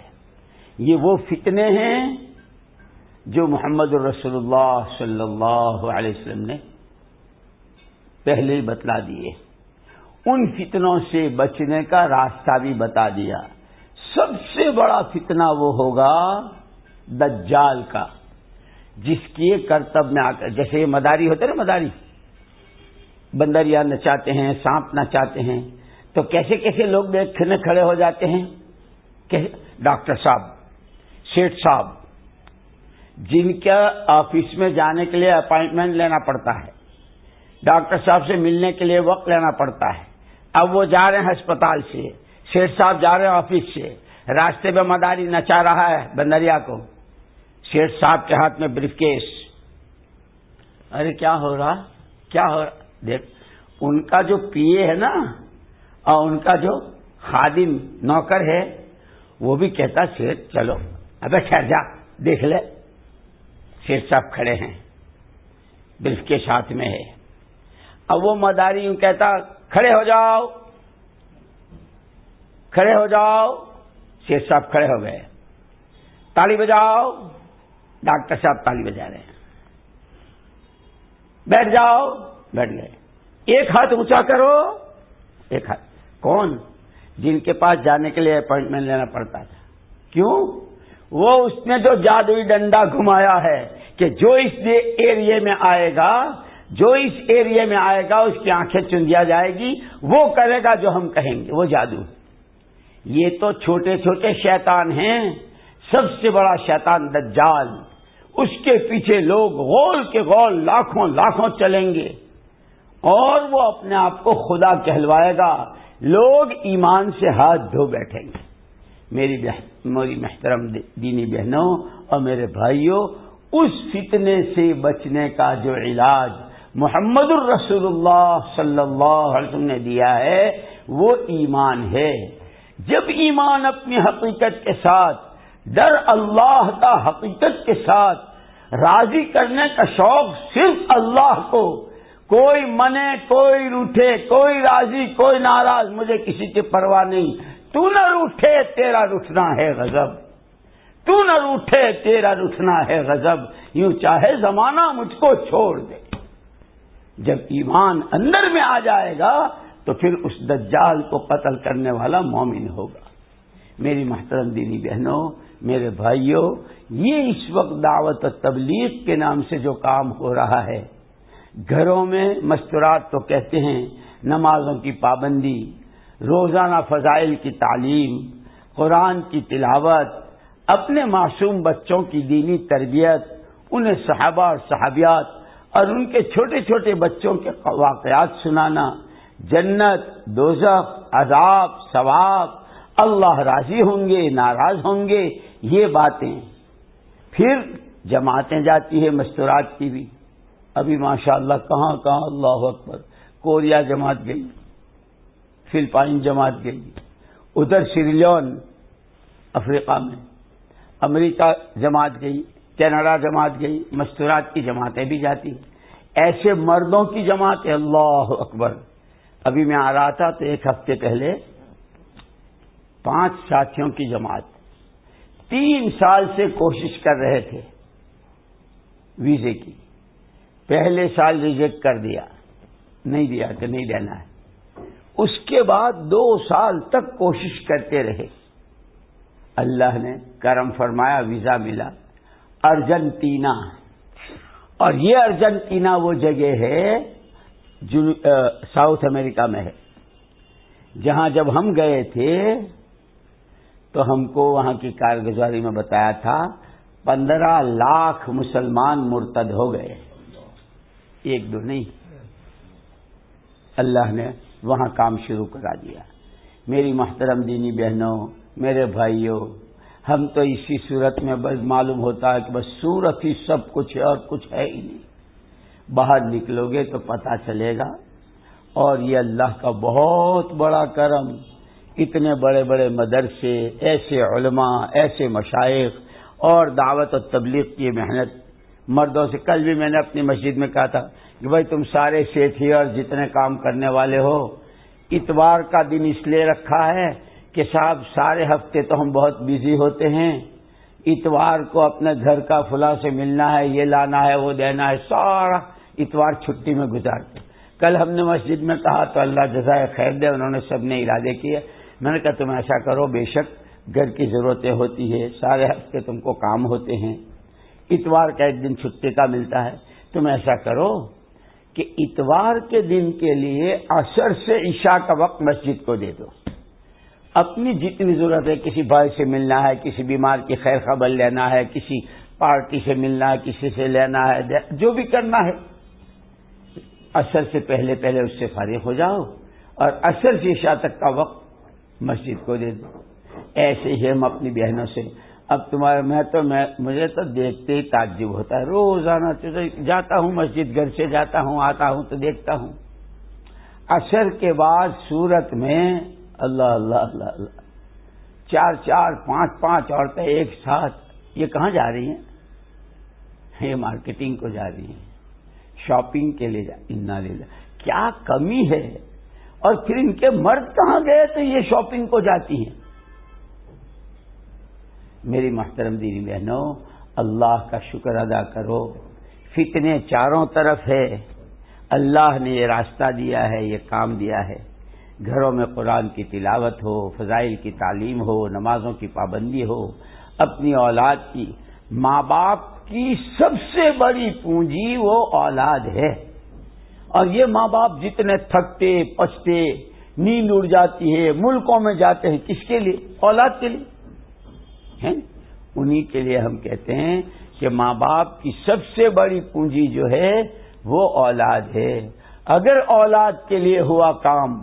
یہ وہ فتنے ہیں جو محمد رسول اللہ صلی اللہ علیہ وسلم نے پہلے ہی بتلا دیے. ان فتنوں سے بچنے کا راستہ بھی بتا دیا. سب سے بڑا فتنہ وہ ہوگا دجال کا، جس کی کرتب میں آ کر، جیسے یہ مداری ہوتے نا، مداری بندریا نچاتے ہیں، سانپ نچاتے ہیں، تو کیسے کیسے لوگ دیکھنے کھڑے ہو جاتے ہیں. ڈاکٹر صاحب، سیٹھ صاحب، جن کا آفس میں جانے کے لیے اپائنٹمنٹ لینا پڑتا ہے، ڈاکٹر صاحب سے ملنے کے لیے وقت لینا پڑتا ہے. اب وہ جا رہے ہیں ہسپتال سے، سیٹھ صاحب جا رہے ہیں آفس سے، راستے میں مداری نچا رہا ہے بندریا کو، سیٹھ صاحب کے ہاتھ میں بریف کیس. ارے کیا ہو رہا، کیا ہو رہا؟ دیکھ، ان کا جو پی اے ہے نا اور ان کا جو خادم نوکر ہے وہ بھی کہتا سیٹھ چلو، ابے ٹھہر جا دیکھ لے. سیٹھ صاحب کھڑے ہیں، بریف کیس ہاتھ میں ہے. اب وہ مداری یوں کہتا کھڑے ہو جاؤ، کھڑے ہو جاؤ. سیٹھ صاحب کھڑے ہو گئے. تالی بجاؤ. ڈاکٹر صاحب تالی بجا رہے ہیں. بیٹھ جاؤ، بیٹھ گئے. ایک ہاتھ اونچا کرو. ایک ہاتھ. کون؟ جن کے پاس جانے کے لیے اپائنٹمنٹ لینا پڑتا تھا. کیوں؟ وہ اس نے جو جادوئی ڈنڈا گھمایا ہے کہ جو اس ایریے میں آئے گا، جو اس ایریے میں آئے گا اس کی آنکھیں چن دیا جائے گی، وہ کرے گا جو ہم کہیں گے. وہ جادو. یہ تو چھوٹے چھوٹے شیطان ہیں، سب سے بڑا شیطان دجال. اس کے پیچھے لوگ غول کے غول لاکھوں لاکھوں چلیں گے اور وہ اپنے آپ کو خدا کہلوائے گا. لوگ ایمان سے ہاتھ دھو بیٹھیں گے. میری محترم دینی بہنوں اور میرے بھائیوں، اس فتنے سے بچنے کا جو علاج محمد الرسول اللہ صلی اللہ علیہ وسلم نے دیا ہے وہ ایمان ہے. جب ایمان اپنی حقیقت کے ساتھ، ڈر اللہ کا حقیقت کے ساتھ، راضی کرنے کا شوق صرف اللہ کو، کوئی منے کوئی روٹھے، کوئی راضی کوئی ناراض، مجھے کسی کی پرواہ نہیں. تو نہ روٹھے، تیرا روٹھنا ہے غضب. تو نہ روٹھے تیرا روٹھنا ہے غضب، یوں چاہے زمانہ مجھ کو چھوڑ دے۔ جب ایمان اندر میں آ جائے گا تو پھر اس دجال کو قتل کرنے والا مومن ہوگا۔ میری محترم دینی بہنوں، میرے بھائیوں، یہ اس وقت دعوت و تبلیغ کے نام سے جو کام ہو رہا ہے، گھروں میں مستورات تو کہتے ہیں، نمازوں کی پابندی، روزانہ فضائل کی تعلیم، قرآن کی تلاوت، اپنے معصوم بچوں کی دینی تربیت، انہیں صحابہ اور صحابیات اور ان کے چھوٹے چھوٹے بچوں کے واقعات سنانا، جنت، دوزخ، عذاب، ثواب، اللہ راضی ہوں گے ناراض ہوں گے، یہ باتیں۔ پھر جماعتیں جاتی ہے مستورات کی بھی، ابھی ماشاءاللہ کہاں کہاں، اللہ اکبر، کوریا جماعت گئی، فلپائن جماعت گئی، ادھر سیریلیون افریقہ میں، امریکہ جماعت گئی، کینیڈا جماعت گئی، مستورات کی جماعتیں بھی جاتی ہیں۔ ایسے مردوں کی جماعتیں، اللہ اکبر۔ ابھی میں آ رہا تھا تو ایک ہفتے پہلے 5 ساتھیوں کی جماعت 3 سال سے کوشش کر رہے تھے ویزے کی، پہلے سال ریجیکٹ کر دیا، نہیں دیا کہ نہیں دینا ہے، اس کے بعد 2 سال تک کوشش کرتے رہے، اللہ نے کرم فرمایا، ویزا ملا، ارجنٹینا۔ اور یہ ارجنٹینا وہ جگہ ہے جو ساؤتھ امریکہ میں ہے، جہاں جب ہم گئے تھے تو ہم کو وہاں کی کارگزاری میں بتایا تھا 15 لاکھ مسلمان مرتد ہو گئے، 1-2 نہیں، اللہ نے وہاں کام شروع کرا دیا۔ میری محترم دینی بہنوں، میرے بھائیوں، ہم تو اسی صورت میں بس معلوم ہوتا ہے کہ بس صورت ہی سب کچھ ہے اور کچھ ہے ہی نہیں، باہر نکلو گے تو پتہ چلے گا۔ اور یہ اللہ کا بہت بڑا کرم، اتنے بڑے بڑے مدرسے، ایسے علماء، ایسے مشائخ اور دعوت و تبلیغ کی محنت مردوں سے۔ کل بھی میں نے اپنی مسجد میں کہا تھا کہ بھائی تم سارے سیٹھی اور جتنے کام کرنے والے ہو، اتوار کا دن اس لیے رکھا ہے کہ صاحب سارے ہفتے تو ہم بہت بزی ہوتے ہیں، اتوار کو اپنے گھر کا فلاں سے ملنا ہے، یہ لانا ہے، وہ دینا ہے، سارا اتوار چھٹی میں گزارتے۔ کل ہم نے مسجد میں کہا تو اللہ جزائے خیر دے، انہوں نے سب نے ارادے کیے، میں نے کہا تم ایسا کرو، بے شک گھر کی ضرورتیں ہوتی ہے، سارے ہفتے تم کو کام ہوتے ہیں، اتوار کا ایک دن چھٹی کا ملتا ہے، تم ایسا کرو کہ اتوار کے دن کے لیے عصر سے عشاء کا وقت مسجد کو دے دو، اپنی جتنی ضرورت ہے، کسی بھائی سے ملنا ہے، کسی بیمار کی خیر خبر لینا ہے، کسی پارٹی سے ملنا ہے، کسی سے لینا ہے، جو بھی کرنا ہے، عصر سے پہلے پہلے اس سے فارغ ہو جاؤ اور عصر سے عشاء تک کا وقت مسجد کو دے دو۔ ایسے ہی ہم اپنی بہنوں سے، اب مجھے تو دیکھتے ہی تعجب ہوتا ہے، روزانہ جاتا ہوں مسجد، گھر سے جاتا ہوں، آتا ہوں تو دیکھتا ہوں عصر کے بعد صورت میں اللہ اللہ اللہ اللہ 4 5 عورتیں ایک ساتھ، یہ کہاں جا رہی ہیں؟ یہ مارکیٹنگ کو جا رہی ہیں، شاپنگ کے لیے انا للہ، کیا کمی ہے؟ اور پھر ان کے مرد کہاں گئے تو یہ شاپنگ کو جاتی ہیں۔ میری محترم دینی بہنوں، اللہ کا شکر ادا کرو، فتنے چاروں طرف ہے، اللہ نے یہ راستہ دیا ہے، یہ کام دیا ہے، گھروں میں قرآن کی تلاوت ہو، فضائل کی تعلیم ہو، نمازوں کی پابندی ہو، اپنی اولاد کی، ماں باپ کی سب سے بڑی پونجی وہ اولاد ہے، اور یہ ماں باپ جتنے تھکتے پچتے، نیند اڑ جاتی ہے، ملکوں میں جاتے ہیں، کس کے لیے؟ اولاد کے لیے ہیں، انہی کے لیے ہم کہتے ہیں کہ ماں باپ کی سب سے بڑی پونجی جو ہے وہ اولاد ہے۔ اگر اولاد کے لیے ہوا کام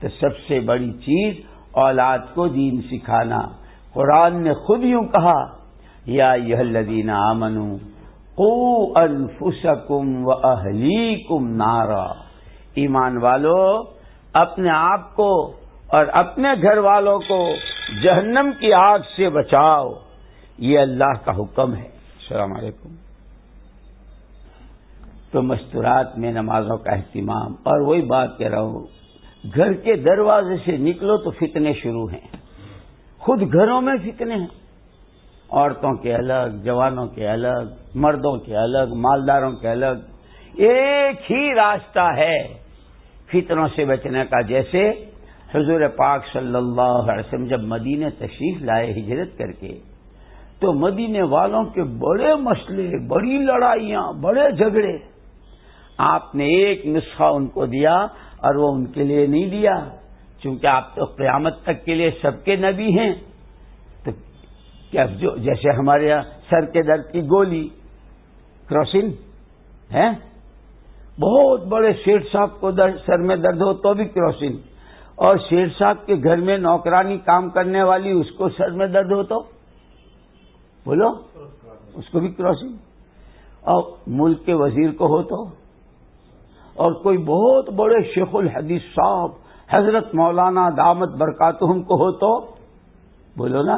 تو سب سے بڑی چیز اولاد کو دین سکھانا۔ قرآن نے خود یوں کہا، یا ایھا الذین آمنوا قوا انفسکم واہلیکم نارا، ایمان والو اپنے آپ کو اور اپنے گھر والوں کو جہنم کی آگ سے بچاؤ، یہ اللہ کا حکم ہے۔ السلام علیکم۔ تو مستورات میں نمازوں کا اہتمام، اور وہی بات کہہ رہا ہوں، گھر کے دروازے سے نکلو تو فتنے شروع ہیں، خود گھروں میں فتنے ہیں، عورتوں کے الگ، جوانوں کے الگ، مردوں کے الگ، مالداروں کے الگ، ایک ہی راستہ ہے فتنوں سے بچنے کا. جیسے حضور پاک صلی اللہ علیہ وسلم جب مدینے تشریف لائے ہجرت کر کے، تو مدینے والوں کے بڑے مسئلے، بڑی لڑائیاں، بڑے جھگڑے، آپ نے ایک نسخہ ان کو دیا اور وہ ان کے لیے نہیں دیا، چونکہ آپ تو قیامت تک کے لیے سب کے نبی ہیں. تو کیا جو جیسے ہمارے یہاں سر کے درد کی گولی کروسن ہے، بہت بڑے سیٹھ صاحب کو سر میں درد ہو تو بھی کروسن، اور سیٹھ صاحب کے گھر میں نوکرانی کام کرنے والی اس کو سر میں درد ہو تو بولو اس کو بھی کروسن، اور ملک کے وزیر کو ہو تو، اور کوئی بہت بڑے شیخ الحدیث صاحب حضرت مولانا دامت برکاتہم کو ہو تو بولو نا،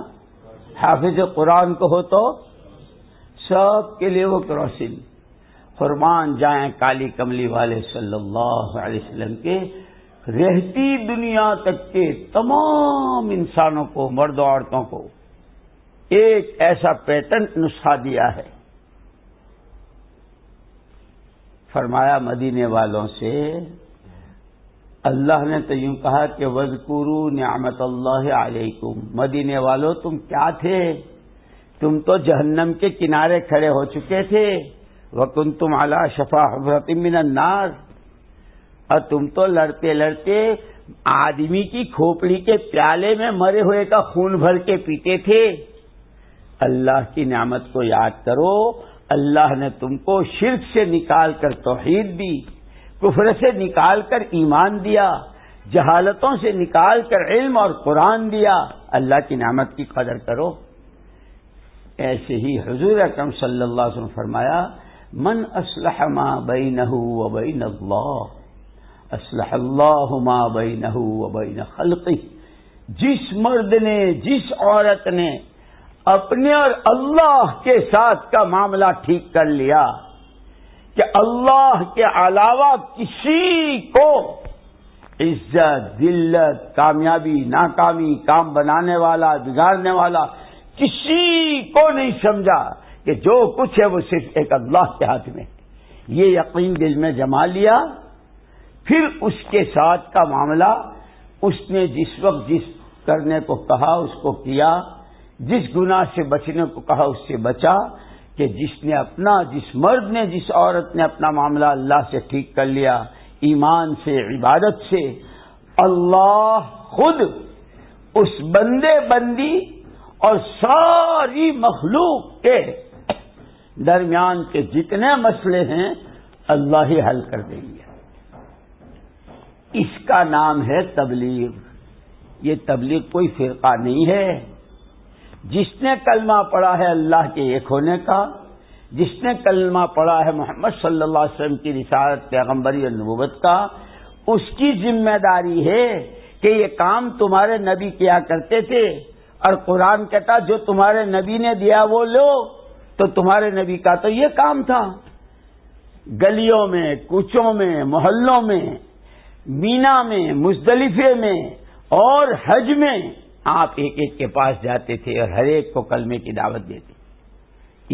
حافظ قرآن کو ہو تو، سب کے لیے وہ کروسن. قربان جائیں کالی کملی والے صلی اللہ علیہ وسلم کے رہتی دنیا تک کے تمام انسانوں کو، مرد و عورتوں کو ایک ایسا پیٹنٹ نسخہ دیا ہے. فرمایا مدینے والوں سے، اللہ نے تو یوں کہا کہ وَاذْكُرُوا نِعْمَتَ اللَّهِ عَلَيْكُمْ. مدینے والوں تم کیا تھے؟ تم تو جہنم کے کنارے کھڑے ہو چکے تھے. وَكُنْتُمْ عَلَى شَفَا حُفْرَةٍ مِّنَ النَّارِ. اور تم تو لڑتے لڑتے آدمی کی کھوپڑی کے پیالے میں مرے ہوئے کا خون بھر کے پیتے تھے. اللہ کی نعمت کو یاد کرو. اللہ نے تم کو شرک سے نکال کر توحید دی، کفر سے نکال کر ایمان دیا، جہالتوں سے نکال کر علم اور قرآن دیا. اللہ کی نعمت کی قدر کرو. ایسے ہی حضور اکرم صلی اللہ علیہ وسلم فرمایا، من اصلح ما بینہ وبین اللہ اصلح اللہ ما بینہ وبین خلقہ. جس مرد نے، جس عورت نے اپنے اور اللہ کے ساتھ کا معاملہ ٹھیک کر لیا کہ اللہ کے علاوہ کسی کو عزت، ذلت، کامیابی، ناکامی، کام بنانے والا، بگاڑنے والا کسی کو نہیں سمجھا کہ جو کچھ ہے وہ صرف ایک اللہ کے ہاتھ میں، یہ یقین دل میں جما لیا، پھر اس کے ساتھ کا معاملہ اس نے جس وقت جس کرنے کو کہا اس کو کیا، جس گناہ سے بچنے کو کہا اس سے بچا. کہ جس مرد نے، جس عورت نے اپنا معاملہ اللہ سے ٹھیک کر لیا، ایمان سے، عبادت سے، اللہ خود اس بندے بندی اور ساری مخلوق کے درمیان کے جتنے مسئلے ہیں اللہ ہی حل کر دیں گے. اس کا نام ہے تبلیغ. یہ تبلیغ کوئی فرقہ نہیں ہے. جس نے کلمہ پڑھا ہے اللہ کے ایک ہونے کا، جس نے کلمہ پڑھا ہے محمد صلی اللہ علیہ وسلم کی رسالت، پیغمبری اور نبوت کا، اس کی ذمہ داری ہے کہ یہ کام تمہارے نبی کیا کرتے تھے، اور قرآن کہتا جو تمہارے نبی نے دیا وہ لو. تو تمہارے نبی کا تو یہ کام تھا. گلیوں میں، کوچوں میں، محلوں میں، مینا میں، مزدلفے میں اور حج میں آپ ایک ایک کے پاس جاتے تھے اور ہر ایک کو کلمے کی دعوت دیتے.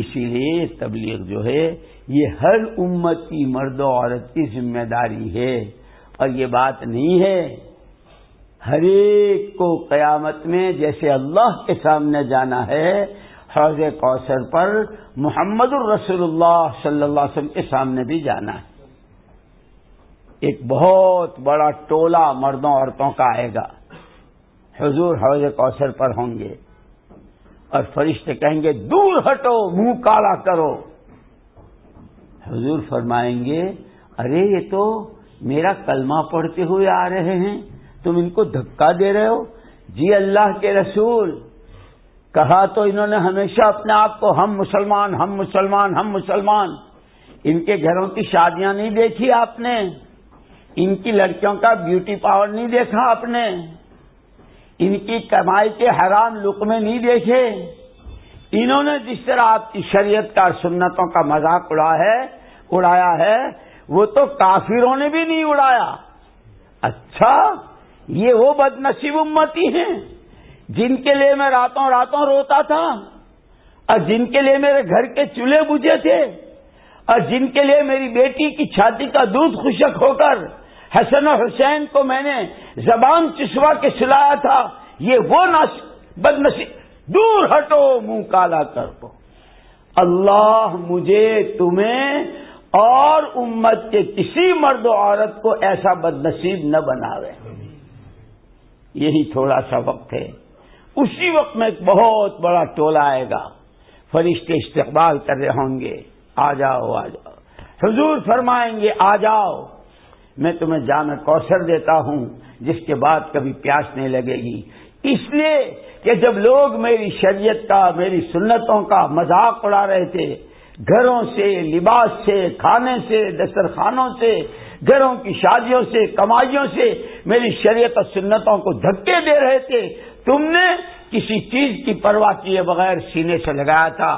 اسی لیے تبلیغ جو ہے یہ ہر امتی مرد و عورت کی ذمہ داری ہے. اور یہ بات نہیں ہے ہر ایک کو قیامت میں جیسے اللہ کے سامنے جانا ہے، حوض کوثر پر محمد الرسول اللہ صلی اللہ علیہ وسلم کے سامنے بھی جانا ہے. ایک بہت بڑا ٹولہ مردوں عورتوں کا آئے گا، حضور حوض کوثر پر ہوں گے اور فرشتے کہیں گے دور ہٹو، منہ کالا کرو. حضور فرمائیں گے ارے یہ تو میرا کلمہ پڑھتے ہوئے آ رہے ہیں، تم ان کو دھکا دے رہے ہو. جی اللہ کے رسول، کہا تو انہوں نے ہمیشہ اپنے آپ کو ہم مسلمان، ہم مسلمان، ہم مسلمان. ان کے گھروں کی شادیاں نہیں دیکھی آپ نے، ان کی لڑکیوں کا بیوٹی پاور نہیں دیکھا آپ نے، ان کی کمائی کے حرام لقمے نہیں دیکھے. انہوں نے جس طرح آپ کی شریعت کا اور سنتوں کا مذاق اڑایا ہے وہ تو کافروں نے بھی نہیں اڑایا. اچھا، یہ وہ بد نصیب امتی ہیں جن کے لیے میں راتوں راتوں روتا تھا. اور جن کے لیے میرے گھر کے چولہے بجھے تھے، اور جن کے لیے میری بیٹی کی چھاتی کا دودھ خشک ہو کر حسن و حسین کو میں نے زبان چسوا کے سلایا تھا، یہ وہ بدنصیب، دور ہٹو، منہ کالا کر دو۔ اللہ مجھے، تمہیں اور امت کے کسی مرد و عورت کو ایسا بدنصیب نہ بناوے۔ یہی تھوڑا سا وقت ہے، اسی وقت میں ایک بہت بڑا ٹولہ آئے گا، فرشتے استقبال کر رہے ہوں گے، آ جاؤ آ جاؤ۔ حضور فرمائیں گے آ جاؤ، میں تمہیں جام کوثر دیتا ہوں جس کے بعد کبھی پیاس نہیں لگے گی۔ اس لیے کہ جب لوگ میری شریعت کا، میری سنتوں کا مذاق اڑا رہے تھے، گھروں سے، لباس سے، کھانے سے، دسترخوانوں سے، گھروں کی شادیوں سے، کمائیوں سے میری شریعت اور سنتوں کو دھکے دے رہے تھے، تم نے کسی چیز کی پرواہ کیے بغیر سینے سے لگایا تھا،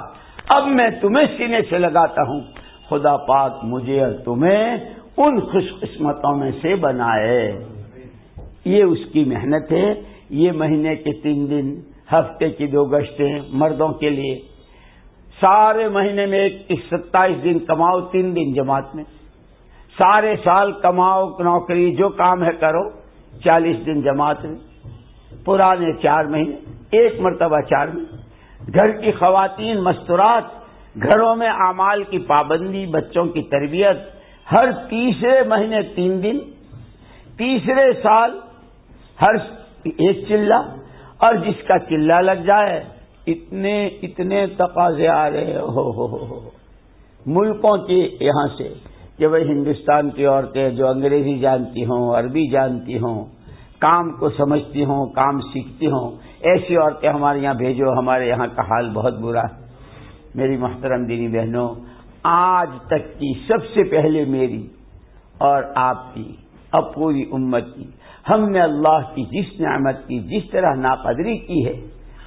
اب میں تمہیں سینے سے لگاتا ہوں۔ خدا پاک مجھے اور تمہیں ان خوش قسمتوں میں سے بنائے۔ یہ اس کی محنت ہے۔ یہ مہینے کے 3 دن، ہفتے کی 2 گشتیں مردوں کے لیے، سارے مہینے میں 27 دن کماؤ، 3 دن جماعت میں، سارے سال کماؤ، نوکری جو کام ہے کرو، 40 دن جماعت میں، پرانے 4 مہینے، 1 مرتبہ 4 مہینے۔ گھر کی خواتین مستورات، گھروں میں اعمال کی پابندی، بچوں کی تربیت، ہر تیسرے مہینے 3 دن، تیسرے سال ہر 1 چلہ، اور جس کا چلہ لگ جائے اتنے تقاضے آ رہے ہو ملکوں کے یہاں سے کہ وہ ہندوستان کی عورتیں جو انگریزی جانتی ہوں، عربی جانتی ہوں، کام کو سمجھتی ہوں، کام سیکھتی ہوں، ایسی عورتیں ہمارے یہاں بھیجو۔ ہمارے یہاں کا حال بہت برا ہے میری محترم دینی بہنوں۔ آج تک کی سب سے پہلے میری اور آپ کی، اب پوری امت کی، ہم نے اللہ کی جس نعمت کی جس طرح ناقدری کی ہے،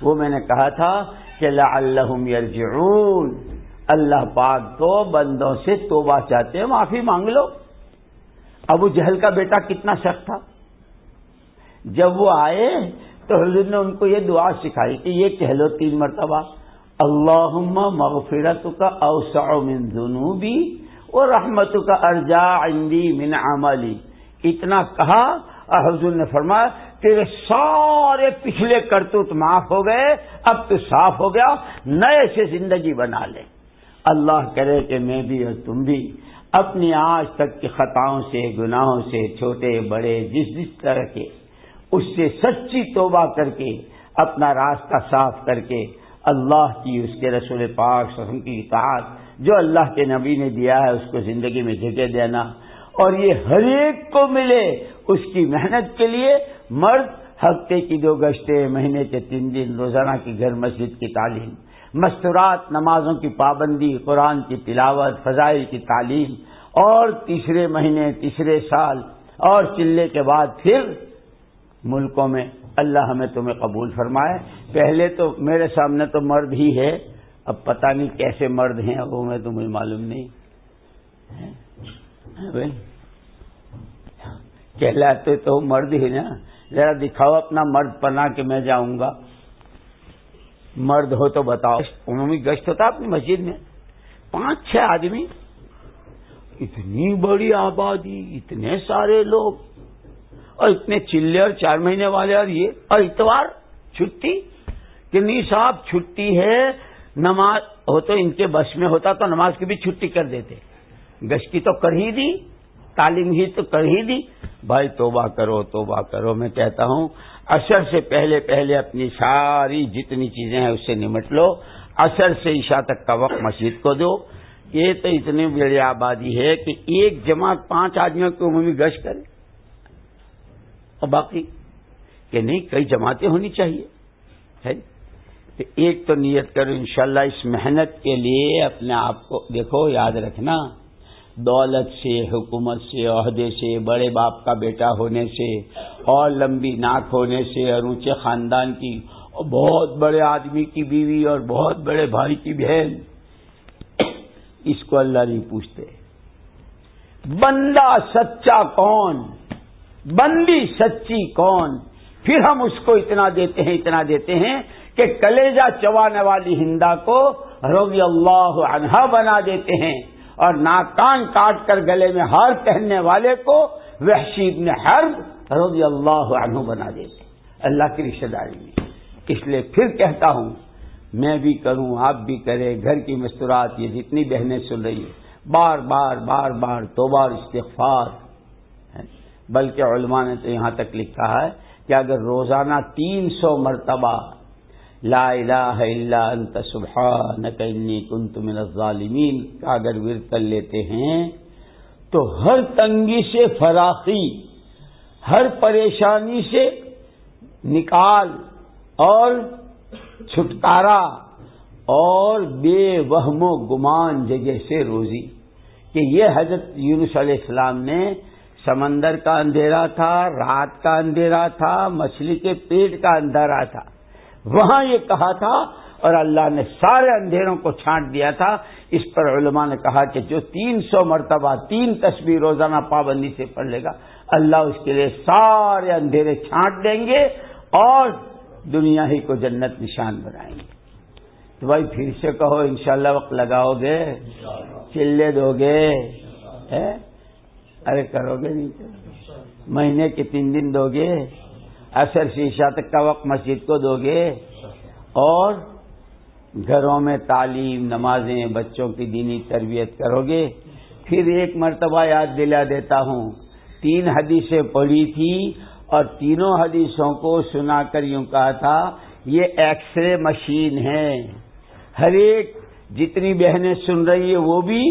وہ میں نے کہا تھا کہ لعلہم یرجعون، اللہ پاک تو بندوں سے توبہ چاہتے ہیں، معافی مانگ لو۔ ابو جہل کا بیٹا کتنا سخت تھا، جب وہ آئے تو حضور نے ان کو یہ دعا سکھائی کہ یہ کہہ لو 3 مرتبہ، اللہم مغفرتک اوسع من ذنوبی ورحمتک ارجا عندی من عملی۔ اتنا کہا اور حضور نے فرمایا تیرے سارے پچھلے کرتوت معاف ہو گئے، اب تو صاف ہو گیا، نئے سے زندگی بنا لے۔ اللہ کرے کہ میں بھی اور تم بھی اپنی آج تک کی خطاؤں سے، گناہوں سے، چھوٹے بڑے جس طرح کے، اس سے سچی توبہ کر کے، اپنا راستہ صاف کر کے، اللہ کی، اس کے رسول پاک صلی اللہ علیہ وسلم کی اطاعت، جو اللہ کے نبی نے دیا ہے اس کو زندگی میں جگہ دینا، اور یہ ہر ایک کو ملے اس کی محنت کے لیے۔ مرد ہفتے کی 2 گشتیں، مہینے کے 3 دن، روزانہ کی گھر مسجد کی تعلیم، مستورات نمازوں کی پابندی، قرآن کی تلاوت، فضائل کی تعلیم، اور تیسرے مہینے، تیسرے سال اور چلے کے بعد پھر ملکوں میں اللہ ہمیں تمہیں قبول فرمائے۔ پہلے تو میرے سامنے تو مرد ہی ہے، اب پتہ نہیں کیسے مرد ہیں وہ میں تمہیں معلوم نہیں، کہلاتے تو مرد ہی نا، ذرا دکھاؤ اپنا مرد پنا کہ میں جاؤں گا، مرد ہو تو بتاؤ۔ عمومی گشت ہوتا اپنی مسجد میں 5-6 آدمی، اتنی بڑی آبادی، اتنے سارے لوگ، اور اتنے چلے اور 4 مہینے والے، اور یہ، اور اتوار چھٹی کہ نہیں صاحب چھٹی ہے، نماز ہو تو ان کے بس میں ہوتا تو نماز کی بھی چھٹی کر دیتے، گشت کی تو کر ہی دی، تعلیم ہی تو کر ہی دی۔ بھائی توبہ کرو، توبہ کرو۔ میں کہتا ہوں عصر سے پہلے اپنی ساری جتنی چیزیں ہیں اس سے نمٹ لو، عصر سے عشاء تک کا وقت مسجد کو دو۔ یہ تو اتنی بڑی آبادی ہے کہ ایک جماعت 5 آدمیوں کی عمومی گشت کرے، اور باقی کہ نہیں کئی جماعتیں ہونی چاہیے ہے۔ تو ایک تو نیت کرو انشاءاللہ اس محنت کے لیے اپنے آپ کو دیکھو، یاد رکھنا، دولت سے، حکومت سے، عہدے سے، بڑے باپ کا بیٹا ہونے سے، اور لمبی ناک ہونے سے، اور اونچے خاندان کی، اور بہت بڑے آدمی کی بیوی، اور بہت بڑے بھائی کی بہن، اس کو اللہ نہیں پوچھتے۔ بندہ سچا کون، بندی سچی کون، پھر ہم اس کو اتنا دیتے ہیں کہ کلیجہ چبانے والی ہندا کو رضی اللہ عنہا بنا دیتے ہیں، اور ناکان کاٹ کر گلے میں ہار پہننے والے کو وحشی بن حرب رضی اللہ عنہ بنا دیتے ہیں، اللہ کی رشتہ داری میں۔ اس لیے پھر کہتا ہوں، میں بھی کروں، آپ بھی کریں، گھر کی مستورات یہ جتنی بہنیں سن رہی ہیں، بار بار توبہ اور استغفار، بلکہ علماء نے تو یہاں تک لکھا ہے کہ اگر روزانہ 300 مرتبہ لا الہ الا انت سبحانک انی کنت من الظالمین کا اگر ورد کر لیتے ہیں تو ہر تنگی سے فراخی، ہر پریشانی سے نکال اور چھٹکارا، اور بے وہم و گمان جگہ سے روزی، کہ یہ حضرت یونس علیہ السلام نے سمندر کا اندھیرا تھا، رات کا اندھیرا تھا، مچھلی کے پیٹ کا اندھیرا تھا، وہاں یہ کہا تھا اور اللہ نے سارے اندھیروں کو چھانٹ دیا تھا۔ اس پر علماء نے کہا کہ جو 300 مرتبہ 3 تسبیح روزانہ پابندی سے پڑھ لے گا، اللہ اس کے لیے سارے اندھیرے چھانٹ دیں گے اور دنیا ہی کو جنت نشان بنائیں گے۔ تو بھائی پھر سے کہو انشاءاللہ وقت لگاؤ گے، چلے دو گے، ارے کرو گے نہیں، مہینے کے 3 دن دو گے، عصر سے عشاء تک کا وقت مسجد کو دو گے، اور گھروں میں تعلیم، نمازیں، بچوں کی دینی تربیت کرو گے۔ پھر ایک مرتبہ یاد دلا دیتا ہوں، 3 حدیثیں پڑھی تھی اور تینوں حدیثوں کو سنا کر یوں کہا تھا یہ ایکس رے مشین ہے، ہر ایک جتنی بہنیں سن رہی ہیں وہ بھی،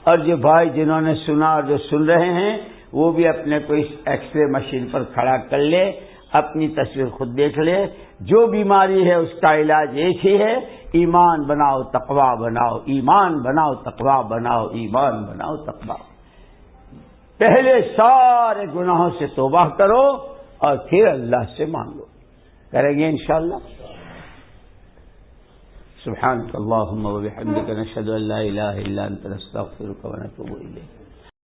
اور جو بھائی جنہوں نے سنا اور جو سن رہے ہیں وہ بھی اپنے کو اس ایکس رے مشین پر کھڑا کر لے، اپنی تصویر خود دیکھ لے۔ جو بیماری ہے اس کا علاج ایک ہی ہے، ایمان بناؤ تقوی بناؤ، ایمان بناؤ تقوی بناؤ، ایمان بناؤ تقوی۔ پہلے سارے گناہوں سے توبہ کرو اور پھر اللہ سے مانگو، کریں گے انشاءاللہ۔ سبحانک اللہم و بحمدک، نشہد ان لا الہ الا انت، نستغفرک و نتوب الیک۔